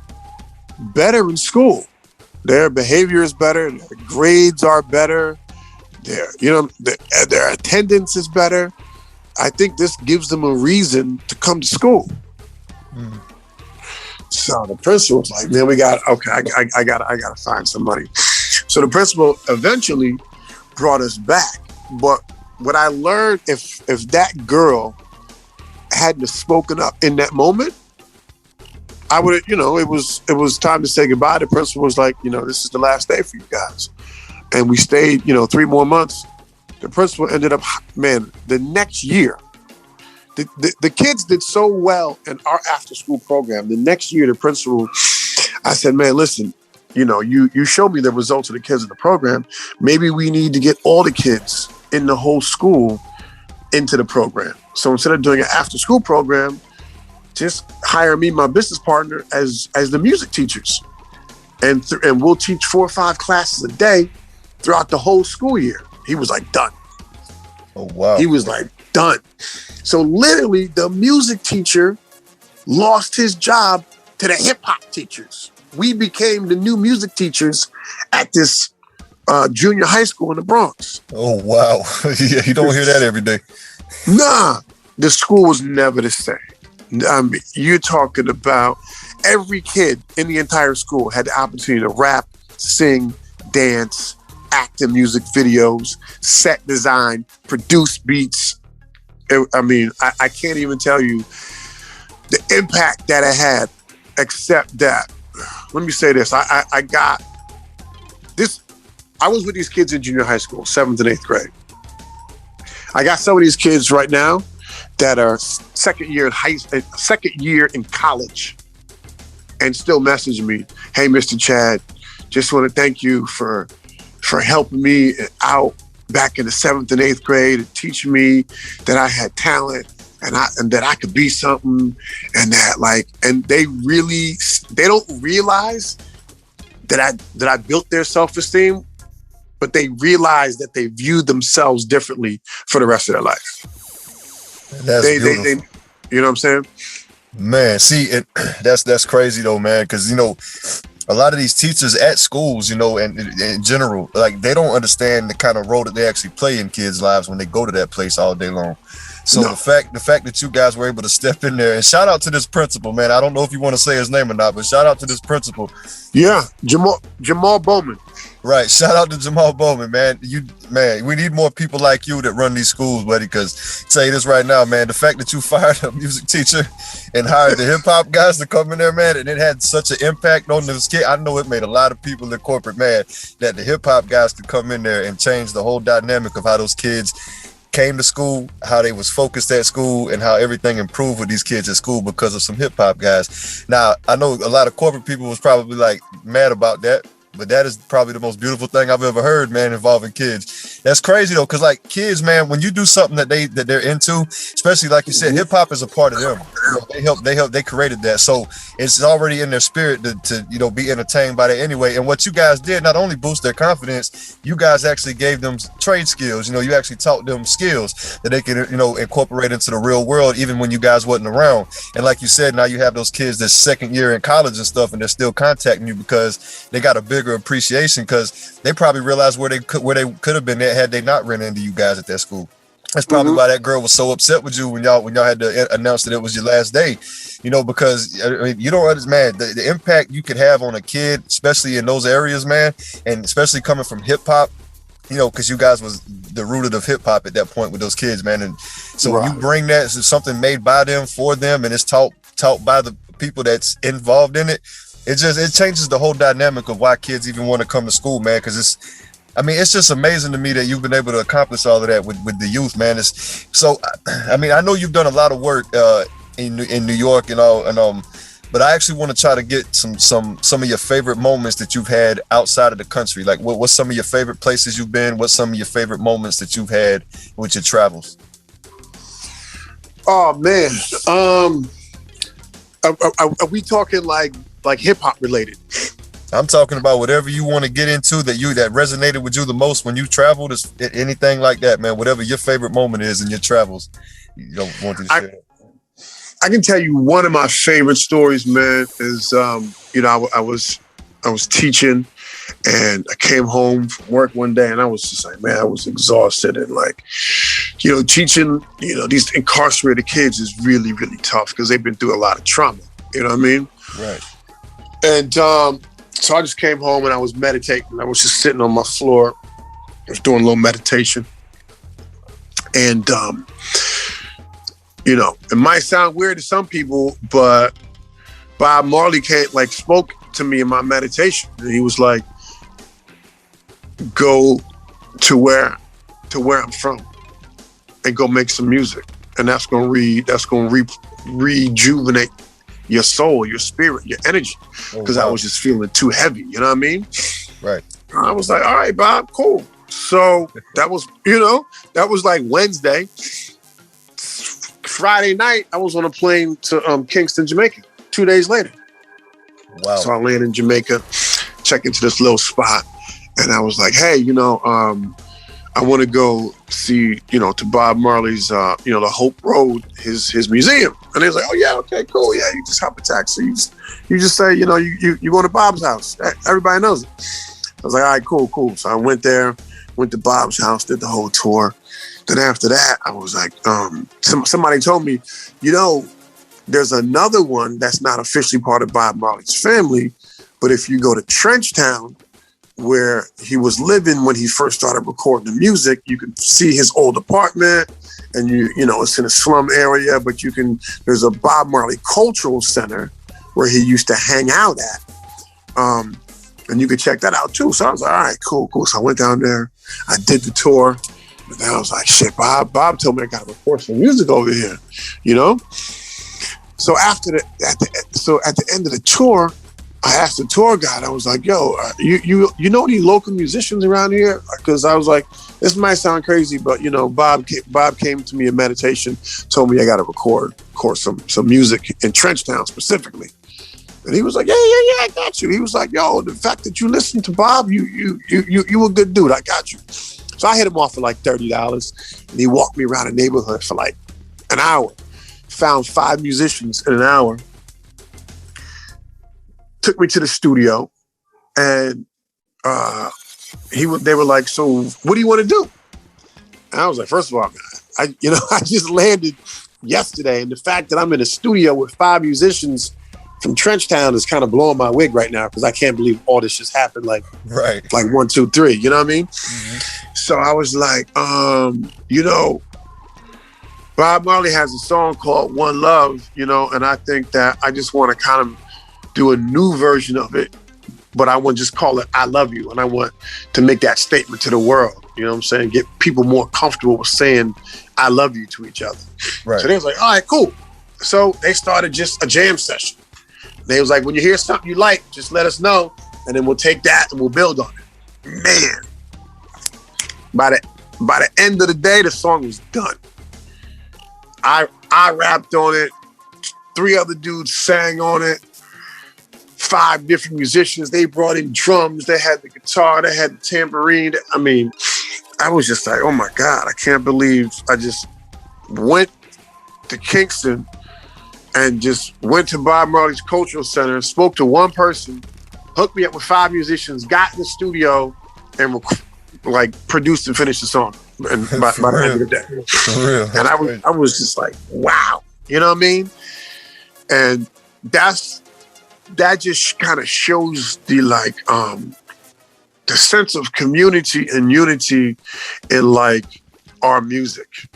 better in school. Their behavior is better. Their grades are better. Their attendance is better. I think this gives them a reason to come to school. Mm. So the principal was like, man, I gotta find some money. So the principal eventually brought us back. But what I learned, if that girl hadn't spoken up in that moment, I would have, it was time to say goodbye. The principal was like, this is the last day for you guys. And we stayed, 3 more months. The principal ended up, man, the next year, the kids did so well in our after school program. The next year, the principal, I said, man, listen, you showed me the results of the kids in the program. Maybe we need to get all the kids in the whole school into the program. So instead of doing an after school program, just hire me, my business partner, as the music teachers. And we'll teach 4 or 5 classes a day throughout the whole school year. He was like, done. Oh, wow. He was like, done. So literally the music teacher lost his job to the hip hop teachers. We became the new music teachers at this junior high school in the Bronx. Oh, wow. Yeah, you don't hear that every day. Nah, the school was never the same. I mean, you're talking about every kid in the entire school had the opportunity to rap, sing, dance, act in music videos, set design, produce beats. I can't even tell you the impact that it had, except that, let me say this, I got this, I was with these kids in junior high school, 7th and 8th grade. I got some of these kids right now that are second year in college and still messaging me, hey, Mr. Chad, just want to thank you for helping me out back in the 7th and 8th grade and teaching me that I had talent and that I could be something, and that and they don't realize that I built their self-esteem, but they realize that they view themselves differently for the rest of their life. That's beautiful. They, you know what I'm saying? Man, see, that's crazy though, man, because a lot of these teachers at schools, and in general, they don't understand the kind of role that they actually play in kids' lives when they go to that place all day long. So no. the fact that you guys were able to step in there, and shout out to this principal, man. I don't know if you want to say his name or not, but shout out to this principal. Yeah, Jamal Bowman. Right. Shout out to Jamal Bowman, man. We need more people like you that run these schools, buddy, because tell you this right now, man, the fact that you fired a music teacher and hired the hip hop guys to come in there, man, and it had such an impact on this kid. I know it made a lot of people in corporate mad that the hip hop guys could come in there and change the whole dynamic of how those kids came to school, how they was focused at school, and how everything improved with these kids at school because of some hip hop guys. Now, I know a lot of corporate people was probably mad about that, but that is probably the most beautiful thing I've ever heard, man, involving kids. That's crazy though, because kids, man, when you do something that they're into, especially like you said, hip hop is a part of them. They created that, so it's already in their spirit to be entertained by that anyway. And what you guys did not only boost their confidence, you guys actually gave them trade skills. You actually taught them skills that they can incorporate into the real world, even when you guys wasn't around. And like you said, now you have those kids that's second year in college and stuff, and they're still contacting you because they got a bigger bigger appreciation because they probably realized where they could have been at had they not ran into you guys at that school. That's probably why that girl was so upset with you when y'all had to announce that it was your last day, because I mean, you don't understand, man, the impact you could have on a kid, especially in those areas, man, and especially coming from hip hop, because you guys was the root of hip hop at that point with those kids, man. And so when you bring that as something made by them for them, and it's taught by the people that's involved in it, it changes the whole dynamic of why kids even want to come to school, man. Because it's just amazing to me that you've been able to accomplish all of that with the youth, man. I know you've done a lot of work in New York and all, but I actually want to try to get some of your favorite moments that you've had outside of the country. Like, what's some of your favorite places you've been? What's some of your favorite moments that you've had with your travels? Oh man, are we talking like hip hop related? I'm talking about whatever you want to get into that resonated with you the most when you traveled. Is anything like that, man? Whatever your favorite moment is in your travels, you don't want to share. I can tell you one of my favorite stories, man, is I was teaching and I came home from work one day and I was just like, man, I was exhausted and teaching, these incarcerated kids is really, really tough because they've been through a lot of trauma. You know what I mean? Right. And so I just came home and I was meditating. I was just sitting on my floor. I was doing a little meditation. And, it might sound weird to some people, but Bob Marley spoke to me in my meditation. And he was like, go to where I'm from and go make some music. And that's going to rejuvenate your soul, your spirit, your energy. Because I was just feeling too heavy, you know what I mean? Right. I was like, all right, Bob, cool. So that was like Wednesday. Friday night, I was on a plane to Kingston, Jamaica, 2 days later. Wow. So I landed in Jamaica, checked into this little spot, and I was like, hey, I want to go see, to Bob Marley's, the Hope Road, his museum. And they was like, oh yeah, okay, cool. Yeah, you just hop a taxi. You just say, you go to Bob's house. Everybody knows it. I was like, all right, cool. So I went there, went to Bob's house, did the whole tour. Then after that, I was like, somebody told me, there's another one that's not officially part of Bob Marley's family, but if you go to Trenchtown, where he was living when he first started recording the music, you can see his old apartment, and it's in a slum area, but there's a Bob Marley Cultural Center where he used to hang out at. And you could check that out too. So I was like, all right, cool. So I went down there, I did the tour, and then I was like, shit, Bob told me I got to record some music over here, So at the end of the tour, I asked the tour guide, I was like, yo, you know any local musicians around here? Because I was like, this might sound crazy, but Bob came to me in meditation, told me I got to record some music in Trenchtown specifically. And he was like, yeah, I got you. He was like, yo, the fact that you listened to Bob, you a good dude, I got you. So I hit him off for like $30, and he walked me around the neighborhood for like an hour. Found 5 musicians in an hour. Took me to the studio, and they were like, so what do you want to do? And I was like, first of all, I just landed yesterday, and the fact that I'm in a studio with 5 musicians from Trenchtown is kind of blowing my wig right now because I can't believe all this just happened like 1, 2, 3. You know what I mean? Mm-hmm. So I was like, Bob Marley has a song called One Love, and I think that I just want to kind of do a new version of it, but I want to just call it I Love You, and I want to make that statement to the world. You know what I'm saying? Get people more comfortable with saying I love you to each other. Right. So they was like, all right, cool. So they started just a jam session. They was like, when you hear something you like, just let us know, and then we'll take that and we'll build on it. Man, by the end of the day, the song was done. I rapped on it. 3 other dudes sang on it. 5 different musicians. They brought in drums. They had the guitar. They had the tambourine. I mean, I was just like, oh my God, I can't believe I just went to Kingston and just went to Bob Marley's Cultural Center, spoke to one person, hooked me up with 5 musicians, got in the studio, and like produced and finished the song. And by the end of the day, for real. and I was just like, wow, you know what I mean? And that just kind of shows the like the sense of community and unity in like our music,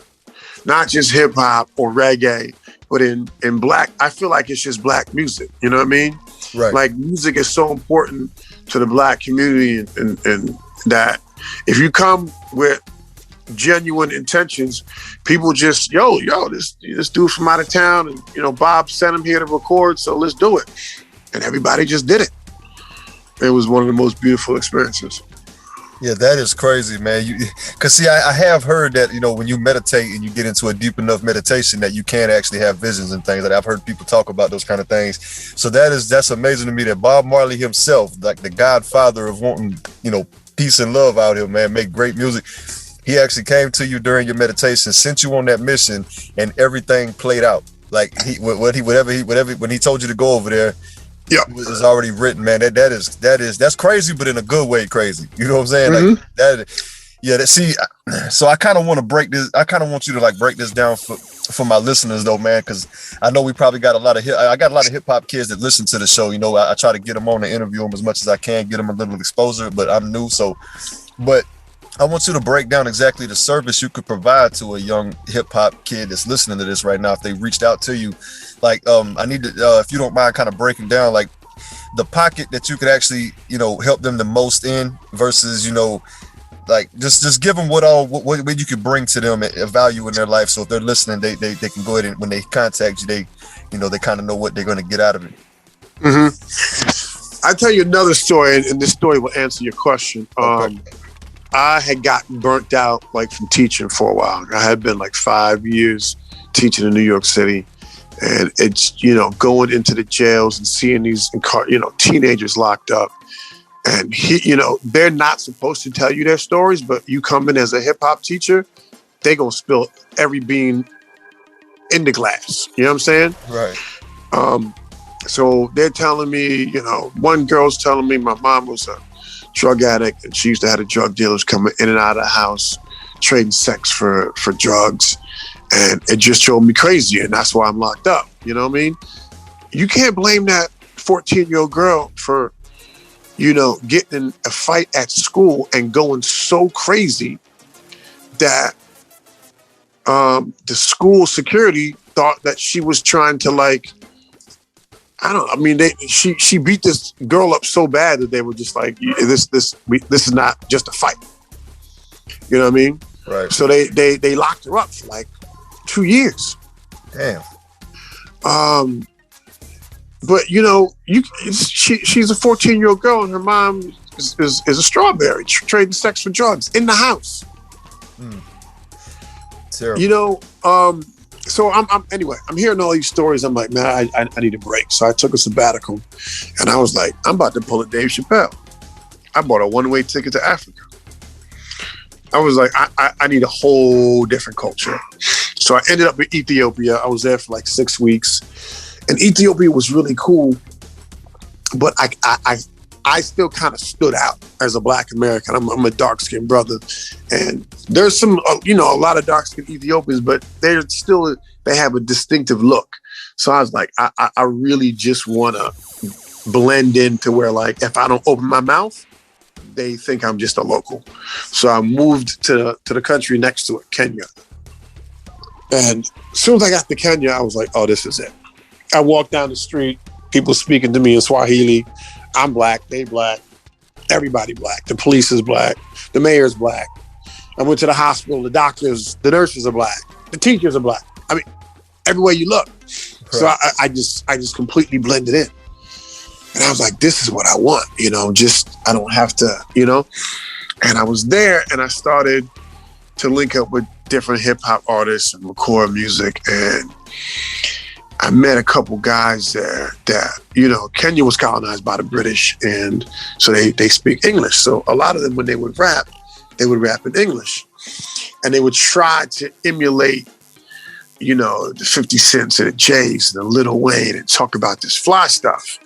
not just hip hop or reggae, but in black. I feel like it's just black music. You know what I mean? Right. Like music is so important to the black community, and that if you come with genuine intentions, people just yo, this dude from out of town, and you know Bob sent him here to record, so let's do it, and everybody just did it. It was one of the most beautiful experiences. Yeah, that is crazy, man. Because see, I have heard that, you know, when you meditate and you get into a deep enough meditation that you can actually have visions and things. That I've heard people talk about those kind of things. So that's amazing to me that Bob Marley himself, like the godfather of wanting, you know, peace and love out here, man, make great music. He actually came to you during your meditation, sent you on that mission, and everything played out. Like whatever when he told you to go over there. Yeah, it's already written, man. That's crazy, but in a good way, crazy. You know what I'm saying? Mm-hmm. Like that. Yeah. See, so I kind of want to break this. I kind of want you to like break this down for my listeners, though, man, because I know we probably got I got a lot of hip hop kids that listen to the show. You know, I try to get them on to interview them as much as I can, get them a little exposure. But I'm new, but I want you to break down exactly the service you could provide to a young hip hop kid that's listening to this right now. If they reached out to you, like, I need to, if you don't mind kind of breaking down like the pocket that you could actually, you know, help them the most in versus, you know, like just give them what you could bring to them a value in their life. So if they're listening, they can go ahead and when they contact you, they kind of know what they're going to get out of it. Mm-hmm. I'll tell you another story, and this story will answer your question. Okay. I had gotten burnt out like from teaching for a while. I had been like 5 years teaching in New York City, and it's, you know, going into the jails and seeing these, you know, teenagers locked up, and you know, they're not supposed to tell you their stories, but you come in as a hip hop teacher, they gonna spill every bean in the glass. You know what I'm saying? Right. So they're telling me, you know, one girl's telling me my mom was a drug addict, and she used to have the drug dealers coming in and out of the house, trading sex for drugs, and it just drove me crazy, and that's why I'm locked up. You know what I mean? You can't blame that 14-year-old girl for, you know, getting in a fight at school and going so crazy that the school security thought that she was trying to like, I don't know. I mean, she beat this girl up so bad that they were just like, this is not just a fight. You know what I mean? Right. So they locked her up for like 2 years. Damn. But you know, she's a 14-year-old girl, and her mom is a strawberry trading sex for drugs in the house. Terrible. You know, so I'm hearing all these stories. I'm like, man, I need a break. So I took a sabbatical, and I was like, I'm about to pull a Dave Chappelle. I bought a one-way ticket to Africa. I was like, I need a whole different culture. So I ended up in Ethiopia. I was there for like 6 weeks, and Ethiopia was really cool, but I still kind of stood out as a Black American. I'm a dark-skinned brother, and there's some, you know, a lot of dark-skinned Ethiopians, but they have a distinctive look. So I was like, I really just want to blend into where, like, if I don't open my mouth, they think I'm just a local. So I moved to the country next to it, Kenya. And as soon as I got to Kenya, I was like, oh, this is it. I walked down the street, people speaking to me in Swahili. I'm Black, they Black, everybody Black. The police is Black, the mayor's Black. I went to the hospital, the doctors, the nurses are Black, the teachers are Black. I mean, everywhere you look. Right. So I just completely blended in. And I was like, this is what I want, you know, just, I don't have to, you know. And I was there, and I started to link up with different hip hop artists and record music. And I met a couple guys there that, you know, Kenya was colonized by the British, and so they speak English. So a lot of them, when they would rap in English, and they would try to emulate, you know, the 50 Cents and the Jays and the Lil Wayne and talk about this fly stuff.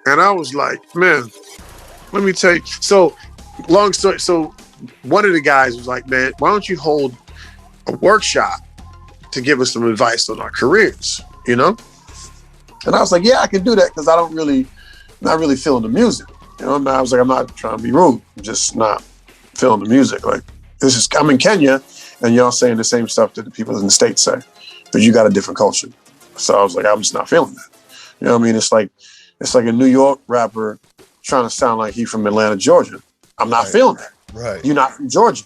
And I was like, man, let me tell you. So, long story. So, one of the guys was like, man, why don't you hold a workshop to give us some advice on our careers, you know? And I was like, yeah, I can do that because not really feeling the music. You know, I was like, I'm not trying to be rude. I'm just not feeling the music. Like, I'm in Kenya and y'all saying the same stuff that the people in the States say, but you got a different culture. So I was like, I'm just not feeling that. You know what I mean? It's like a New York rapper trying to sound like he from Atlanta, Georgia. I'm not feeling that. Right. You're not from Georgia.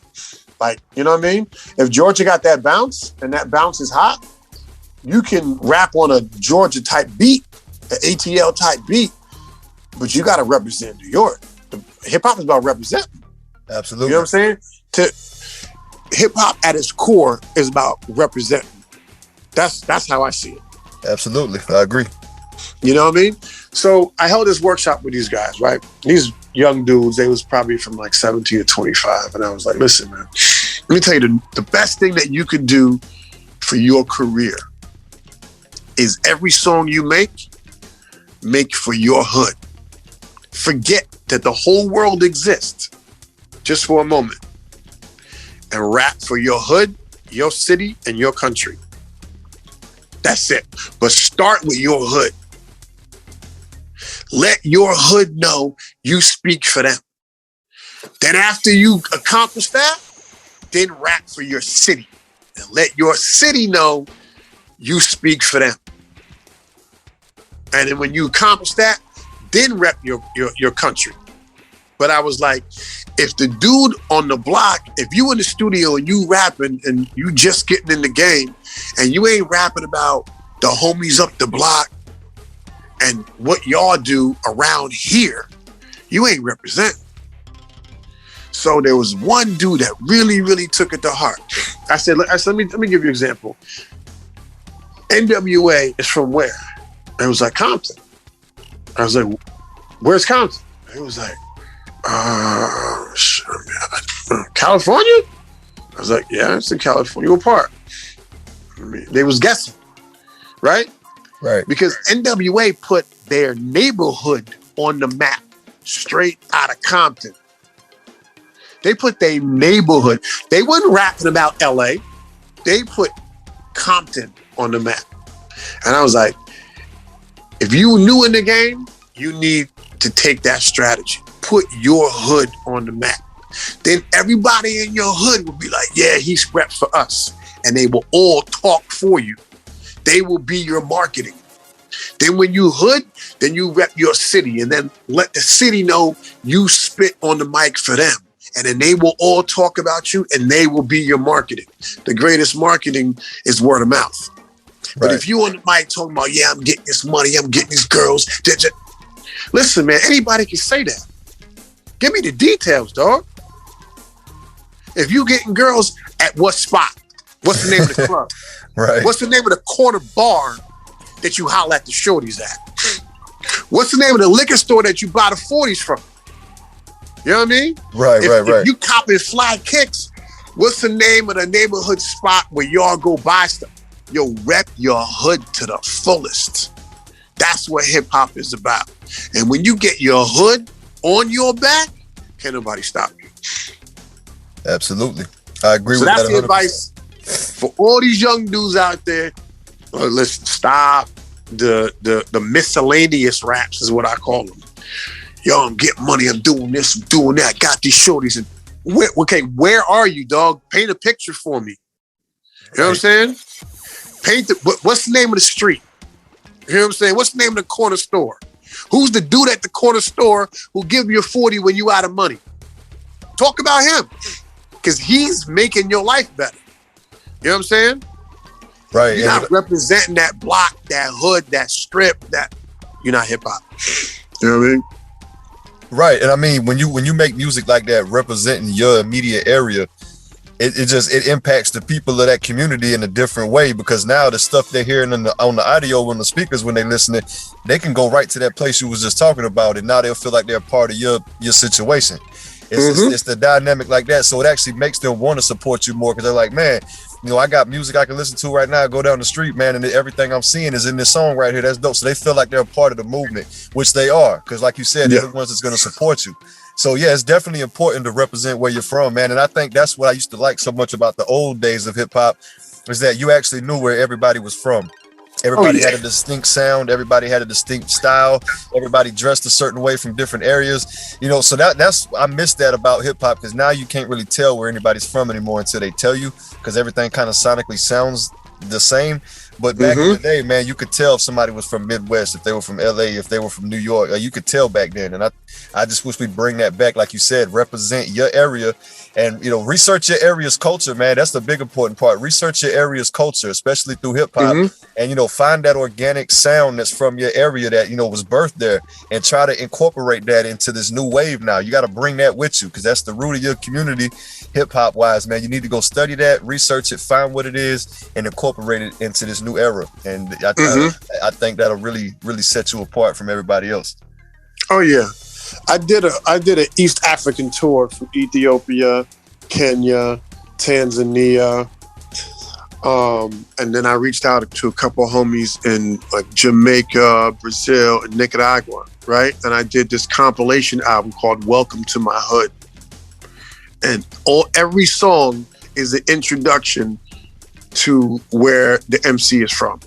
Like, you know what I mean? If Georgia got that bounce and that bounce is hot, you can rap on a Georgia type beat, an ATL type beat, but you got to represent New York. Hip hop is about representing. Absolutely. You know what I'm saying? Hip hop at its core is about representing. That's how I see it. Absolutely. I agree. You know what I mean? So I held this workshop with these guys, right? These young dudes, they was probably from like 17 to 25. And I was like, listen, man, let me tell you the best thing that you could do for your career is every song you make for your hood. Forget that the whole world exists just for a moment and rap for your hood, your city, and your country. That's it. But start with your hood. Let your hood know you speak for them. Then after you accomplish that, then rap for your city. And let your city know you speak for them. And then when you accomplish that, then rep your country. But I was like, if the dude on the block, if you in the studio and you rapping and you just getting in the game and you ain't rapping about the homies up the block and what y'all do around here, you ain't representing. So there was one dude that really, really took it to heart. I said, let me give you an example. NWA is from where? And it was like, Compton. I was like, where's Compton? It was like, California? I was like, yeah, it's in California. What part? They was guessing, right? Right. Because NWA put their neighborhood on the map straight out of Compton. They put their neighborhood. They wasn't rapping about LA. They put Compton on the map. And I was like, if you new in the game, you need to take that strategy. Put your hood on the map. Then everybody in your hood will be like, yeah, he's rep for us. And they will all talk for you. They will be your marketing. Then when you hood, then you rep your city and then let the city know you spit on the mic for them. And then they will all talk about you and they will be your marketing. The greatest marketing is word of mouth. But if you on the mic talking about, yeah, I'm getting this money, I'm getting these girls. Listen, man, anybody can say that. Give me the details, dog. If you getting girls at what spot? What's the name of the club? Right. What's the name of the corner bar that you holler at the shorties at? What's the name of the liquor store that you buy the 40s from? You know what I mean? Right. If you copping fly kicks, what's the name of the neighborhood spot where y'all go buy stuff? Yo, rep your hood to the fullest. That's what hip hop is about. And when you get your hood on your back, can't nobody stop you. Absolutely. I agree with that. So that's that 100%. the advice for all these young dudes out there. Listen, stop the miscellaneous raps is what I call them. Yo, I'm getting money, I'm doing this, I'm doing that, got these shorties. And where are you, dog? Paint a picture for me. You know what I'm saying? What's the name of the street? You know what I'm saying? What's the name of the corner store? Who's the dude at the corner store who give you a 40 when you out of money? Talk about him. Because he's making your life better. You know what I'm saying? Right. You're not representing that block, that hood, that strip, that you're not hip hop. You know what I mean? Right. And I mean, when you make music like that, representing your immediate area, it impacts the people of that community in a different way, because now the stuff they're hearing on the audio, on the speakers, when they listening, they can go right to that place you was just talking about, and now they'll feel like they're a part of your situation. It's the dynamic like that. So it actually makes them want to support you more because they're like, man, I got music I can listen to right now, go down the street, man, and everything I'm seeing is in this song right here. That's dope. So they feel like they're a part of the movement, which they are, because like you said, they're the ones that's going to support you. So yeah, it's definitely important to represent where you're from, man. And I think that's what I used to like so much about the old days of hip hop, is that you actually knew where everybody was from. Everybody had a distinct sound. Everybody had a distinct style. Everybody dressed a certain way from different areas. So that's I miss that about hip hop, because now you can't really tell where anybody's from anymore until they tell you, because everything kind of sonically sounds the same. But back in the day, man, you could tell if somebody was from Midwest, if they were from LA, if they were from New York. You could tell back then. And I just wish we bring that back. Like you said, represent your area and, research your area's culture, man. That's the big important part. Research your area's culture, especially through hip hop. And, find that organic sound that's from your area that, was birthed there, and try to incorporate that into this new wave now. You got to bring that with you, because that's the root of your community, hip hop wise, man. You need to go study that, research it, find what it is, and incorporate it into this new era. And I think that'll really, really set you apart from everybody else. Oh yeah, I did an East African tour from Ethiopia, Kenya, Tanzania, and then I reached out to a couple of homies in like Jamaica, Brazil, and Nicaragua, right? And I did this compilation album called "Welcome to My Hood," and every song is an introduction to where the MC is from.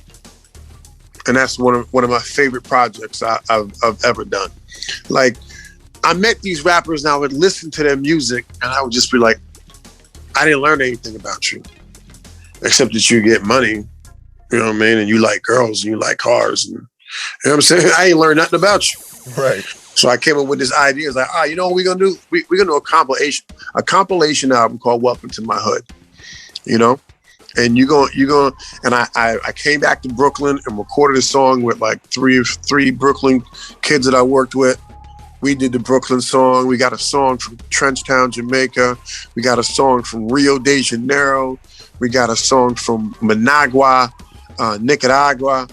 And that's one of my favorite projects I've ever done. Like, I met these rappers and I would listen to their music and I would just be like, I didn't learn anything about you, except that you get money, you know what I mean? And you like girls and you like cars. And, you know what I'm saying? I ain't learned nothing about you. Right. So I came up with this idea. It's like, you know what we're going to do? We're going to do a compilation album called Welcome to My Hood, And and I came back to Brooklyn and recorded a song with like three Brooklyn kids that I worked with. We did the Brooklyn song. We got a song from Trenchtown, Jamaica. We got a song from Rio de Janeiro. We got a song from Managua, Nicaragua.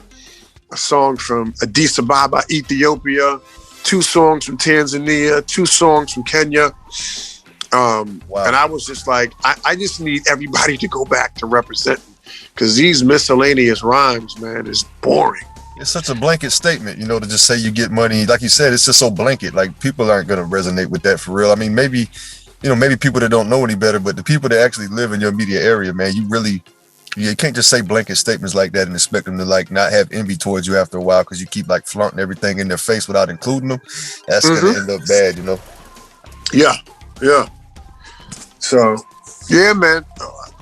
A song from Addis Ababa, Ethiopia. 2 songs from Tanzania. 2 songs from Kenya. Wow. And I was just like, I just need everybody to go back to representing, because these miscellaneous rhymes, man, is boring. It's such a blanket statement, to just say you get money. Like you said, it's just so blanket. Like, people aren't going to resonate with that for real. I mean, maybe people that don't know any better, but the people that actually live in your immediate area, man, you can't just say blanket statements like that and expect them to like not have envy towards you after a while, because you keep like flaunting everything in their face without including them. That's going to end up bad, Yeah. So, yeah, man,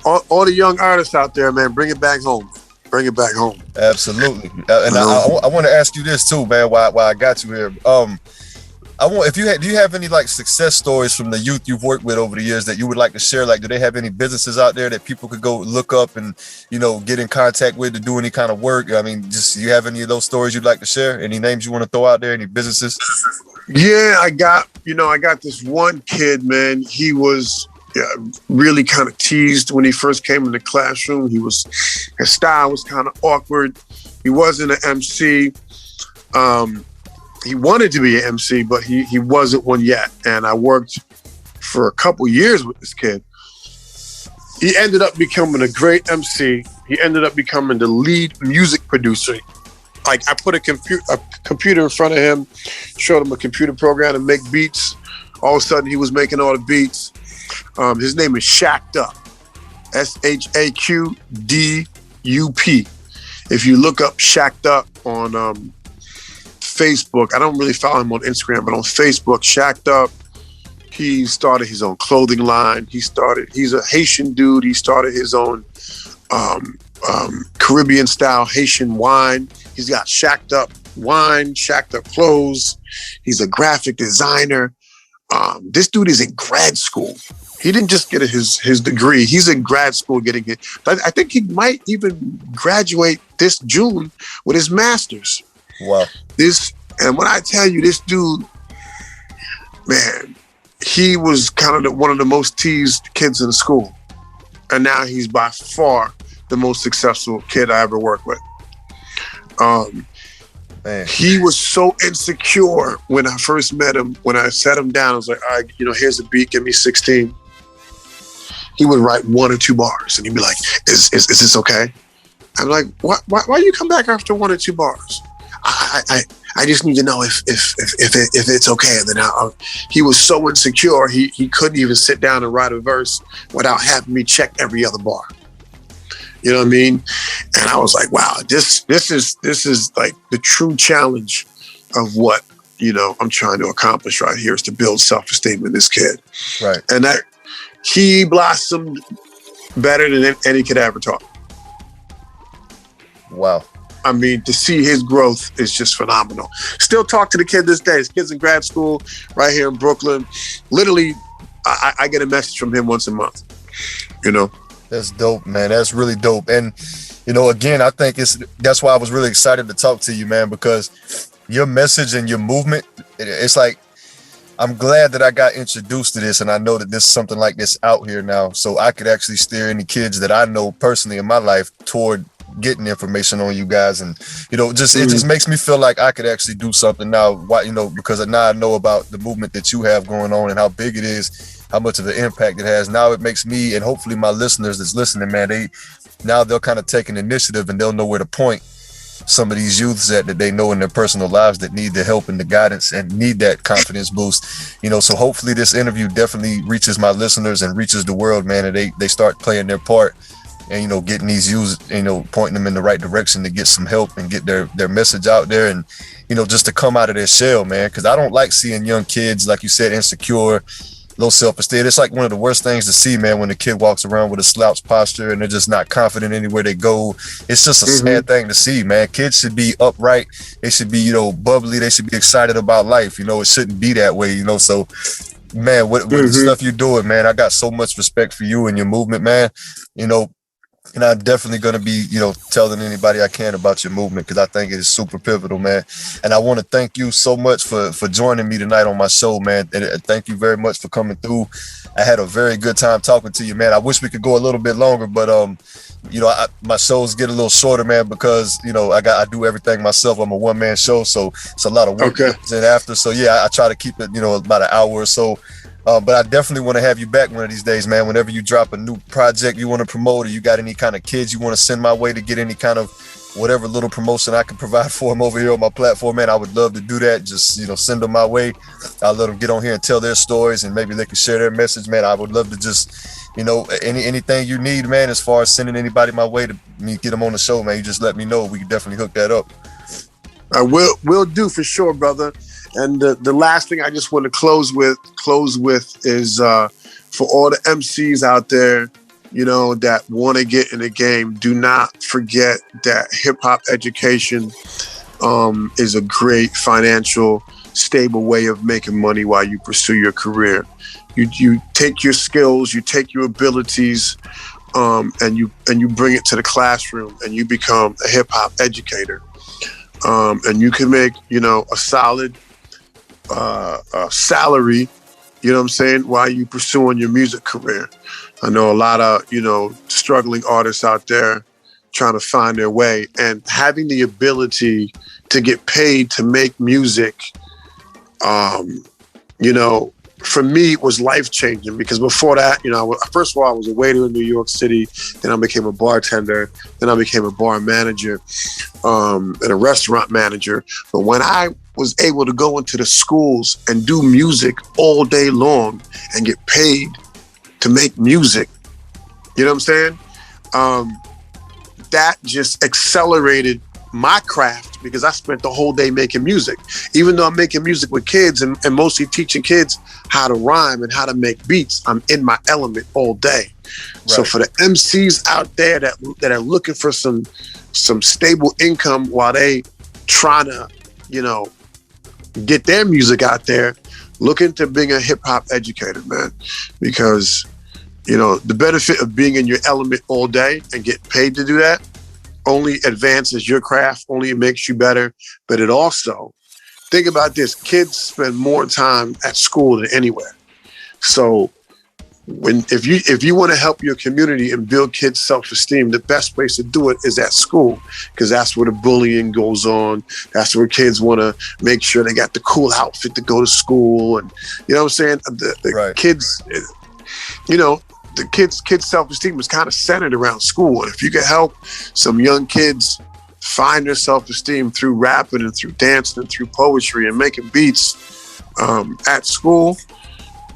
all the young artists out there, man, bring it back home. Bring it back home. Absolutely. And I want to ask you this too, man, while I got you here. Do you have any like success stories from the youth you've worked with over the years that you would like to share? Like, do they have any businesses out there that people could go look up and, get in contact with to do any kind of work? I mean, do you have any of those stories you'd like to share? Any names you want to throw out there? Any businesses? Yeah, I got this one kid, man. He was really kind of teased when he first came in the classroom. His style was kind of awkward. He wasn't an MC. He wanted to be an MC, but he wasn't one yet. And I worked for a couple years with this kid. He ended up becoming a great MC. He ended up becoming the lead music producer. Like, I put a computer in front of him, showed him a computer program to make beats. All of a sudden, he was making all the beats. His name is Shacked Up, SHAQDUP. If you look up Shacked Up on Facebook, I don't really follow him on Instagram, but on Facebook, Shacked Up, he started his own clothing line. He's a Haitian dude. He started his own Caribbean style Haitian wine. He's got Shacked Up wine, Shacked Up clothes. He's a graphic designer. This dude is in grad school. He didn't just get his degree. He's in grad school getting it. I think he might even graduate this June with his master's. Wow. And when I tell you, this dude, man, he was kind of one of the most teased kids in the school. And now he's by far the most successful kid I ever worked with. Man. He was so insecure when I first met him. When I sat him down, I was like, all right, here's a beat, give me 16. He would write 1 or 2 bars and he'd be like, is this okay? I'm like, why you come back after 1 or 2 bars? I just need to know if it's okay. And then he was so insecure, he couldn't even sit down and write a verse without having me check every other bar. You know what I mean? And I was like, wow, this is like the true challenge of what, I'm trying to accomplish right here, is to build self-esteem in this kid. Right. And that he blossomed better than any kid ever taught. Wow. I mean, to see his growth is just phenomenal. Still talk to the kid this day. His kid's in grad school right here in Brooklyn. Literally, I get a message from him once a month, That's dope, man. That's really dope. And, again, I think that's why I was really excited to talk to you, man, because your message and your movement, it's like, I'm glad that I got introduced to this, and I know that there's something like this out here now, so I could actually steer any kids that I know personally in my life toward getting information on you guys. And it just makes me feel like I could actually do something now. Why, because now I know about the movement that you have going on and how big it is, how much of an impact it has. Now it makes me, and hopefully my listeners that's listening, man, they'll kind of take an initiative and they'll know where to point some of these youths that they know in their personal lives that need the help and the guidance and need that confidence boost. So hopefully this interview definitely reaches my listeners and reaches the world, man, and they start playing their part and getting these youths, pointing them in the right direction to get some help and get their message out there, and just to come out of their shell, man, because I don't like seeing young kids, like you said, insecure, low self-esteem. It's like one of the worst things to see, man, when a kid walks around with a slouch posture and they're just not confident anywhere they go. It's just a sad thing to see, man. Kids should be upright. They should be, bubbly. They should be excited about life. It shouldn't be that way, so man, what the stuff you're doing, man, I got so much respect for you and your movement, man, and I'm definitely going to be, telling anybody I can about your movement, because I think it is super pivotal, man. And I want to thank you so much for joining me tonight on my show, man. And thank you very much for coming through. I had a very good time talking to you, man. I wish we could go a little bit longer, but my shows get a little shorter, man, because I do everything myself. I'm a one-man show, so it's a lot of work. Okay. And after, so yeah, I try to keep it, about an hour or so. But I definitely want to have you back one of these days, man. Whenever you drop a new project you want to promote, or you got any kind of kids you want to send my way to get any kind of whatever little promotion I can provide for them over here on my platform, man, I would love to do that. Just, send them my way. I'll let them get on here and tell their stories, and maybe they can share their message, man. I would love to just, anything you need, man, as far as sending anybody my way to me get them on the show, man. You just let me know. We can definitely hook that up. I will do for sure, brother. And the last thing I just want to close with is for all the MCs out there, that want to get in the game, do not forget that hip hop education is a great financial, stable way of making money while you pursue your career. You take your skills, you take your abilities, and you bring it to the classroom, and you become a hip hop educator. And you can make, a solid salary, while you pursuing your music career. I know a lot of, struggling artists out there trying to find their way, and having the ability to get paid to make music, for me, it was life-changing, because before that, first of all, I was a waiter in New York City, then I became a bartender, then I became a bar manager, and a restaurant manager. But when I was able to go into the schools and do music all day long and get paid to make music, you know what I'm saying? That just accelerated my craft, because I spent the whole day making music. Even though I'm making music with kids and mostly teaching kids how to rhyme and how to make beats, I'm in my element all day. Right. So for the MCs out there that are looking for some stable income while they trying to, get their music out there, look into being a hip hop educator, man, because the benefit of being in your element all day and get paid to do that only advances your craft, only makes you better. But it also, think about this, kids spend more time at school than anywhere. So if you want to help your community and build kids' self-esteem, the best place to do it is at school, because that's where the bullying goes on. That's where kids want to make sure they got the cool outfit to go to school, and you know what I'm saying. The Right. kids, you know, the kids' self-esteem is kind of centered around school, and if you can help some young kids find their self-esteem through rapping and through dancing and through poetry and making beats at school,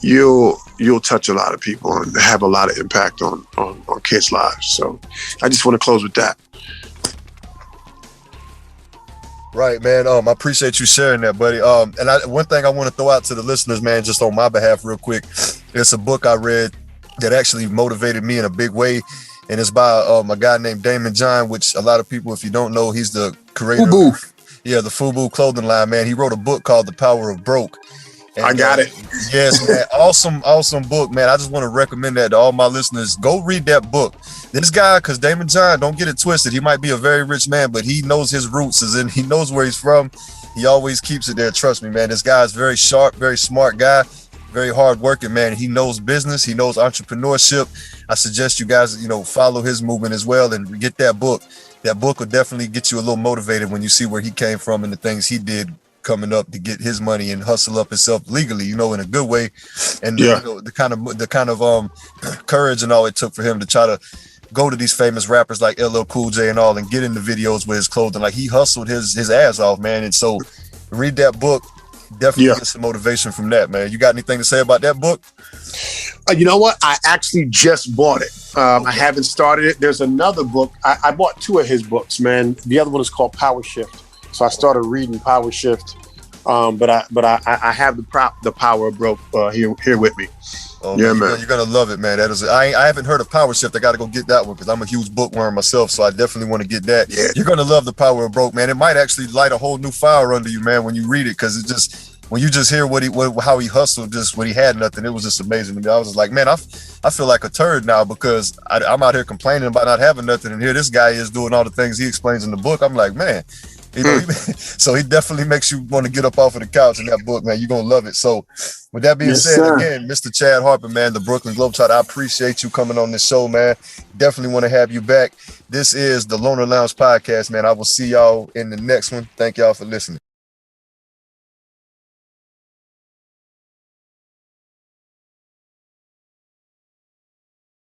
you'll touch a lot of people and have a lot of impact on kids' lives. So I just want to close with that. Right, man. I appreciate you sharing that, buddy. And one thing I want to throw out to the listeners, man, just on my behalf real quick, it's a book I read that actually motivated me in a big way. And it's by a guy named Damon John, which a lot of people, if you don't know, he's the creator. FUBU. The FUBU clothing line, man. He wrote a book called The Power of Broke. And, I got it. Yes, man. Awesome book, man. I just want to recommend that to all my listeners. Go read that book. This guy, because Damon John, don't get it twisted. He might be a very rich man, but he knows his roots, he knows where he's from. He always keeps it there. Trust me, man. This guy is very sharp, very smart guy, very hardworking, man. He knows business. He knows entrepreneurship. I suggest you guys, follow his movement as well and get that book. That book will definitely get you a little motivated when you see where he came from and the things he did coming up to get his money and hustle up himself legally, in a good way. And the kind of courage and all it took for him to try to go to these famous rappers like LL Cool J and all and get in the videos with his clothing. Like, he hustled his ass off, man. And so read that book. Definitely get some motivation from that, man. You got anything to say about that book? You know what? I actually just bought it. I haven't started it. There's another book. I bought 2 of his books, man. The other one is called Power Shift. So I started reading Power Shift. But I have the Power of Broke here with me. Oh, yeah, man. man. You're gonna love it, man. I haven't heard of Power Shift. I got to go get that one because I'm a huge bookworm myself, so I definitely want to get that. Yeah. You're gonna love The Power of Broke, man. It might actually light a whole new fire under you, man, when you read it, because when you just hear how he hustled just when he had nothing, it was just amazing to me. I was just like, man, I feel like a turd now because I'm out here complaining about not having nothing, and here this guy is doing all the things he explains in the book. I'm like, man. So he definitely makes you want to get up off of the couch in that book, man. You're going to love it. So with that being said, sir. Again, Mr. Chad Harper, man, the Brooklyn GlobeTrotter, I appreciate you coming on this show, man. Definitely want to have you back. This is the Loner Lounge Podcast, man. I will see y'all in the next one. Thank y'all for listening.